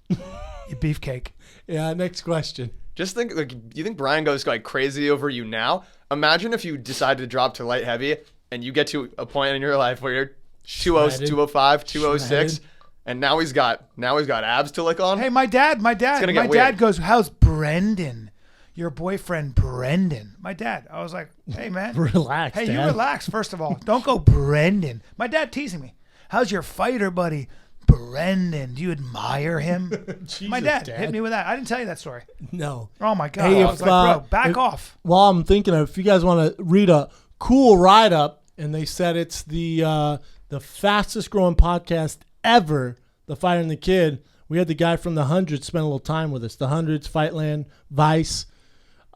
You beefcake. Yeah. Next question. Just think, like, you think Brian goes like crazy over you now? Imagine if you decide to drop to light heavy and you get to a point in your life where you're 200, Shredded. 205, 206, Shredded. and now he's got abs to lick on. Hey, my dad gonna get weird. goes, "How's Brendan? Your boyfriend Brendan?" My dad. I was like, "Hey, man, Relax, Hey, Dad. you relax. First of all, don't go Brendan." My dad teasing me. "How's your fighter buddy Brendan? Do you admire him?" My Jesus, dad hit me with that. I didn't tell you that story. No. Oh my god! Hey, I was like, bro, back if- off. Well, I'm thinking of if you guys want to read a cool write up, and they said it's the fastest growing podcast ever, The Fighter and the Kid. We had the guy from the Hundreds spend a little time with us. The Hundreds, Fightland, Vice.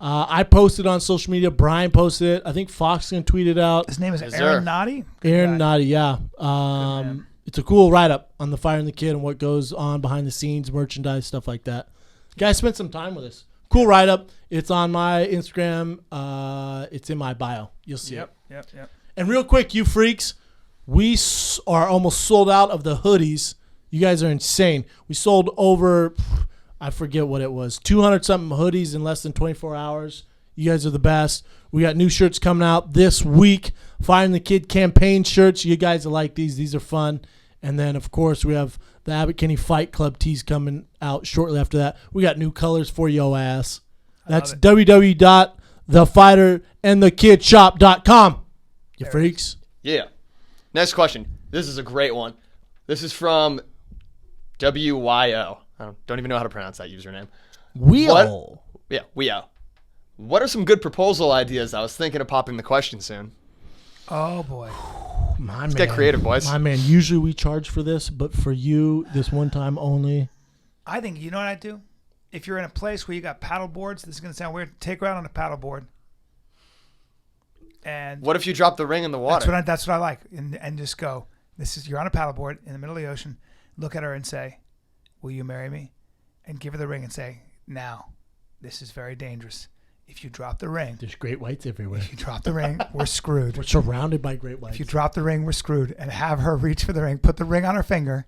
I posted on social media. Brian posted it. I think Fox is gonna tweet it out. His name is Yes, Aaron sir. Noddy. Aaron Noddy, yeah. man. It's a cool write up on The Fighter and the Kid and what goes on behind the scenes, merchandise, stuff like that. Guys spent some time with us. Cool write up. It's on my Instagram. It's in my bio. You'll see it. Yep. And real quick, you freaks, we are almost sold out of the hoodies. You guys are insane. We sold over, I forget what it was, 200 something hoodies in less than 24 hours. You guys are the best. We got new shirts coming out this week. Firing the Kid campaign shirts. You guys will like these. These are fun. And then, of course, we have the Abbott Kinney Fight Club tees coming out shortly after that. We got new colors for yo ass. That's www.thefighterandthekidshop.com. You freaks. Yeah. Next question. This is a great one. This is from WYO. I don't even know how to pronounce that username. Wheel. Yeah, WYO. What are some good proposal ideas? I was thinking of popping the question soon. Oh boy. My Let's get creative, boys. My man, usually we charge for this, but for you, this one time only. I think you know what I'd do? If you're in a place where you got paddle boards, this is gonna sound weird. Take her out on a paddle board. And What if you drop the ring in the water? that's what I like. And just go. You're on a paddle board in the middle of the ocean. Look at her and say, "Will you marry me?" And give her the ring and say, "Now, this is very dangerous. If you drop the ring, There's great whites everywhere. if you drop the ring, we're screwed. We're surrounded by great whites. If you drop the ring, we're screwed." And have her reach for the ring. Put the ring on her finger.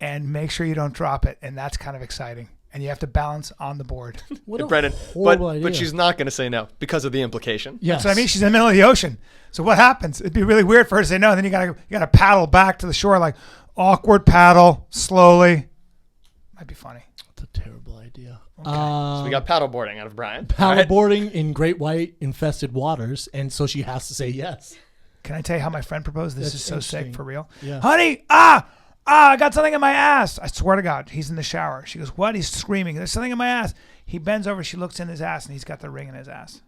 And make sure you don't drop it. And that's kind of exciting. and you have to balance on the board. What a Brendan, horrible idea. but she's not going to say no because of the implication. Yes. That's what I mean. She's in the middle of the ocean. So what happens? It'd be really weird for her to say no, and then you gotta paddle back to the shore, like awkward paddle, slowly. Might be funny. That's a terrible idea. So we got paddleboarding out of Brian. Paddleboarding in great white infested waters, and so she has to say yes. Can I tell you how my friend proposed? This That's is so sick, interesting. for real. Yeah. Honey, I got something in my ass. I swear to God, he's in the shower. She goes, what? He's screaming. There's something in my ass. He bends over. She looks in his ass, and he's got the ring in his ass.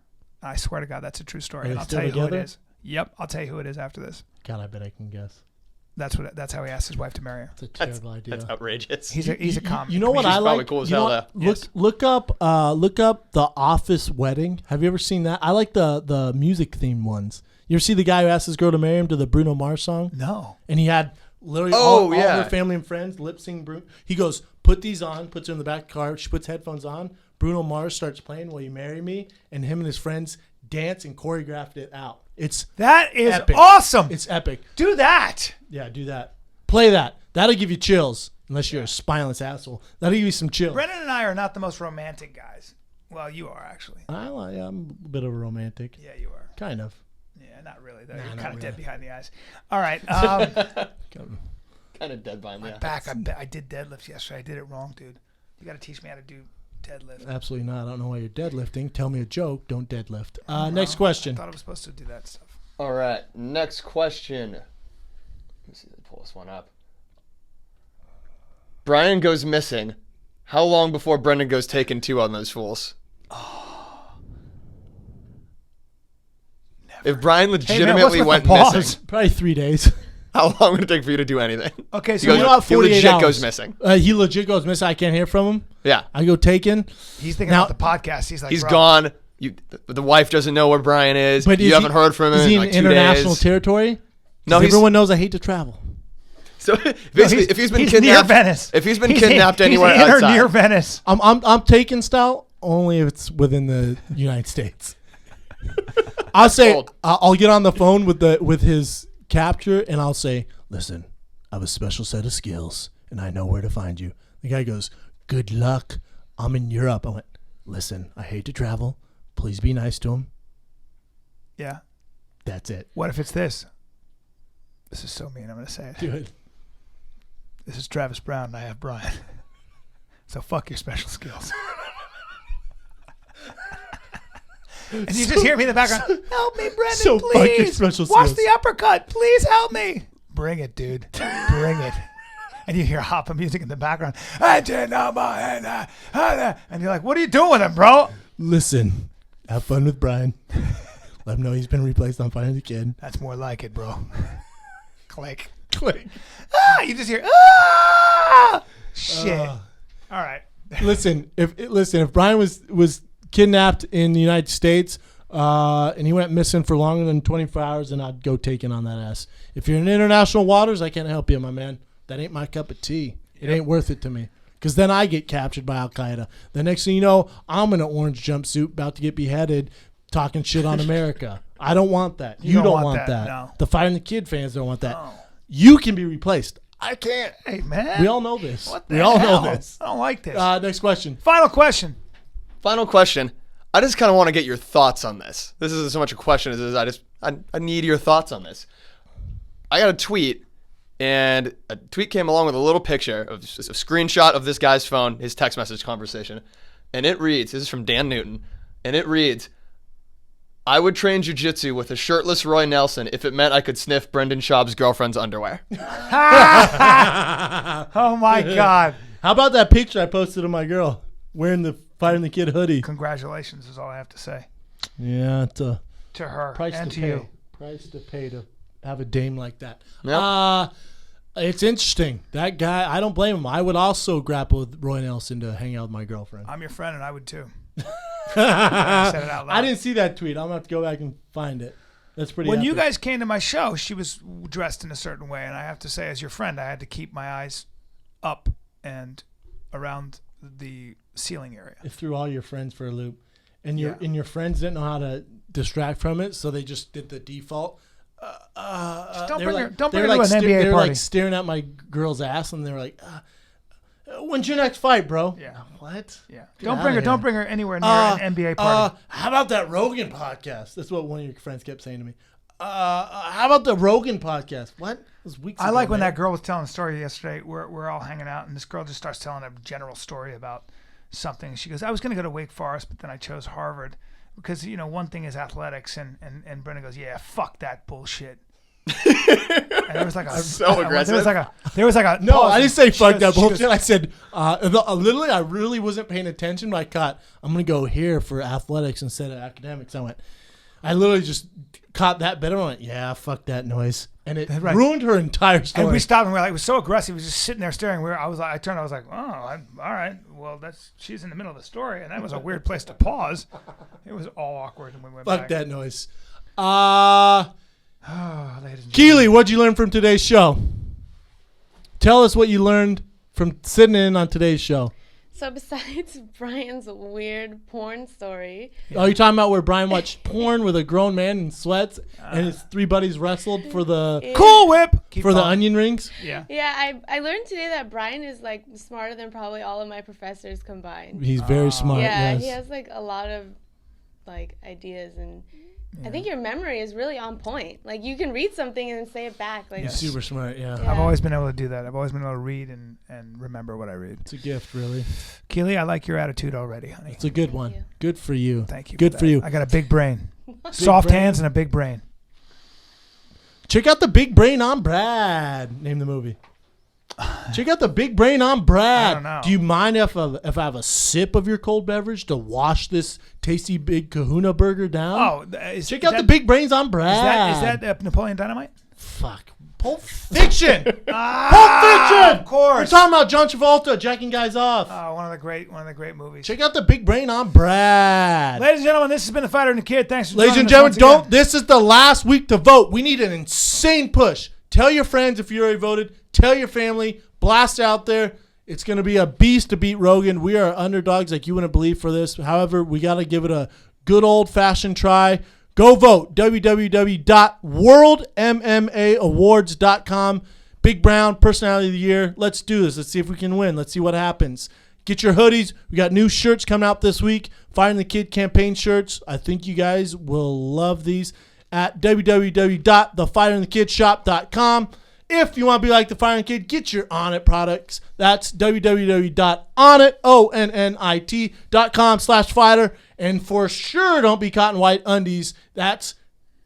I swear to God, that's a true story. Are they And I'll still tell you who together? it is. Yep, I'll tell you who it is after this. God, I bet I can guess. That's how he asked his wife to marry her. It's a terrible idea. That's outrageous. He's a comic. You know what She's I probably like? cool as You know hell, what? though. Yes. Look up The Office Wedding. Have you ever seen that? I like the music themed ones. You ever see the guy who asked his girl to marry him to the Bruno Mars song? No. And he had literally Oh, all yeah. their family and friends lip sync. He goes, put these on, puts her in the back of the car. She puts headphones on. Bruno Mars starts playing Will You Marry Me? And him and his friends dance and choreographed it out. That is Epic. awesome. It's epic. Do that. Yeah, do that. Play that. That'll give you chills. Unless you're a spineless asshole. That'll give you some chills. Brendan and I are not the most romantic guys. Well, you are actually. I'm a bit of a romantic. Yeah, you are. Kind of. Yeah, not really though. Nah, You're not kind of dead really. behind the eyes. All right. Kind of dead by me. Back. I did deadlifts yesterday. I did it wrong, dude. You got to teach me how to do deadlift. Absolutely not. I don't know why you're deadlifting. Tell me a joke. Don't deadlift. Next question. I thought I was supposed to do that stuff. All right, next question. Let me see. Let me pull this one up. Brian goes missing. How long before Brendan goes taken two on those fools? If Brian legitimately what's with went the pause? missing, Probably 3 days. how long would it take for you to do anything? Okay, He so goes- you know about he 48 legit hours. goes missing. He legit goes missing. I can't hear from him. Yeah, I go taken. he's thinking Now- about the podcast. He's like, he's bro, gone. The wife doesn't know where Brian is. But You haven't heard from him Is he in in like 2 international days. territory? No, 'Cause he's everyone knows I hate to travel. so basically if he's been he's kidnapped. near Venice. If he's been He's kidnapped anywhere he's in or outside, near Venice. I'm taken style only if it's within the United States. I'll say Cold. I'll get on the phone with his capture and I'll say, listen, I have a special set of skills and I know where to find you. The guy goes, good luck. I'm in Europe. I went, listen, I hate to travel. Please be nice to him. Yeah. That's it. What if it's this? This is so mean. I'm going to say it. Do it. This is Travis Brown, and I have Brian. So fuck your special skills. And you just hear me in the background. Help me, Brendan, So fuck your please. special Watch skills. the uppercut. Please help me. Bring it, dude. Bring it. And you hear Hoppa music in the background. And you're like, what are you doing with him, bro? Listen, have fun with Brian. Let him know he's been replaced on Finding the Kid. That's more like it, bro. Click. Click. Ah, you just hear, ah! Shit. All right. Listen, if Brian was kidnapped in the United States and he went missing for longer than 24 hours, then I'd go taken on that ass. If you're in international waters, I can't help you, my man. That ain't my cup of tea. It ain't worth it to me. Because then I get captured by Al Qaeda. The next thing you know, I'm in an orange jumpsuit about to get beheaded, talking shit on America. I don't want that. You don't want that. no. The Finding the Kid fans don't want that. No. You can be replaced. I can't. Hey, man. We all know this. What the We all hell? know this. I don't like this. Next question. Final question. Final question. I just kind of want to get your thoughts on this. This isn't so much a question as it is I need your thoughts on this. I got a tweet, and a tweet came along with a little picture of just a screenshot of this guy's phone, his text message conversation, and it reads, this is from Dan Newton, and it reads, I would train jiu-jitsu with a shirtless Roy Nelson if it meant I could sniff Brendan Schaub's girlfriend's underwear. Oh, my God. How about that picture I posted of my girl wearing the Finding the Kid hoodie? Congratulations is all I have to say. Yeah, it's a To her price and to to pay. you. Price to pay to have a dame like that. Yep. It's interesting. That guy, I don't blame him. I would also grapple with Roy Nelson to hang out with my girlfriend. I'm your friend, and I would too. I said it out loud. I didn't see that tweet. I'm going to have to go back and find it. That's pretty When you epic. guys came to my show, she was dressed in a certain way, and I have to say, as your friend, I had to keep my eyes up and around the ceiling area. It threw all your friends for a loop. And Yeah. your friends didn't know how to distract from it, so they just did the default. Don't They bring were her- don't they bring were her to an NBA They were party. like staring at my girl's ass, and they were like, When's your next fight, bro? Yeah. What? Yeah. Get Don't outta bring her. here. Don't bring her anywhere near an NBA party. How about that Rogan podcast? That's what one of your friends kept saying to me. How about the Rogan podcast? What? It was weeks I ago, like when man. that girl was telling a story yesterday. We're all hanging out, and this girl just starts telling a general story about something. She goes, "I was going to go to Wake Forest, but then I chose Harvard because one thing is athletics." And Brendan goes, "Yeah, fuck that bullshit." And there was like a so aggressive. There was like a No, pause, I and didn't say she fuck goes- that she bullshit. goes, I said, literally, I really wasn't paying attention, but I'm going to go here for athletics instead of academics. I literally just caught that bit. I went, yeah, fuck that noise. And it Right. ruined her entire story. And we stopped, and we're like, it was so aggressive. He was just sitting there staring. I turned, I was like, all right. Well, she's in the middle of the story, and that was a weird place to pause. It was all awkward, and we went Fuck back. that noise. Oh, ladies and Keely, what'd you learn from today's show? Tell us what you learned from sitting in on today's show. So besides Brian's weird porn story, Oh, you're talking about where Brian watched porn with a grown man in sweats and his three buddies wrestled for the Cool Whip Keep for the going. onion rings? Yeah. I learned today that Brian is like smarter than probably all of my professors combined. He's very smart. Yeah, yes. he has like a lot of like ideas, and I think your memory is really on point. Like you can read something and then say it back. Like He's super smart, yeah. Yeah. I've always been able to do that. I've always been able to read and remember what I read. It's a gift, really. Keely, I like your attitude already, honey. It's a good one. you. Good for you. Thank you. Good for that. you. I got a big brain. Soft brain? hands and a big brain. Check out the Big Brain on Brad. Name the movie. Check out the Big Brain on Brad. I don't know. Do you mind if I have a sip of your cold beverage to wash this tasty big Kahuna burger down? Check out the Big Brains on Brad. Is that Napoleon Dynamite? Fuck. Pulp Fiction. Pulp Fiction. Of course. We're talking about John Travolta jacking guys off. One of the great movies. Check out the Big Brain on Brad. Ladies and gentlemen, this has been the Fighter and the Kid. Thanks for Ladies joining and us gentlemen, once again. this is the last week to vote. We need an insane push. Tell your friends if you already voted. Tell your family. Blast out there. It's going to be a beast to beat Rogan. We are underdogs like you wouldn't believe for this. However, we got to give it a good old-fashioned try. Go vote. www.worldmmaawards.com. Big Brown, Personality of the Year. Let's do this. Let's see if we can win. Let's see what happens. Get your hoodies. We got new shirts coming out this week. Fighting the Kid campaign shirts. I think you guys will love these at www.thefightandthekidshop.com. If you want to be like the Fire and Kid, get your Onnit products. That's www.onnit.com/fighter. And for sure, don't be cotton white undies. That's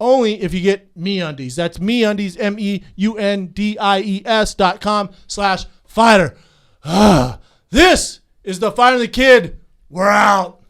only if you get MeUndies. That's MeUndies, MEUNDIES.com/fighter. This is the Fire and the Kid. We're out.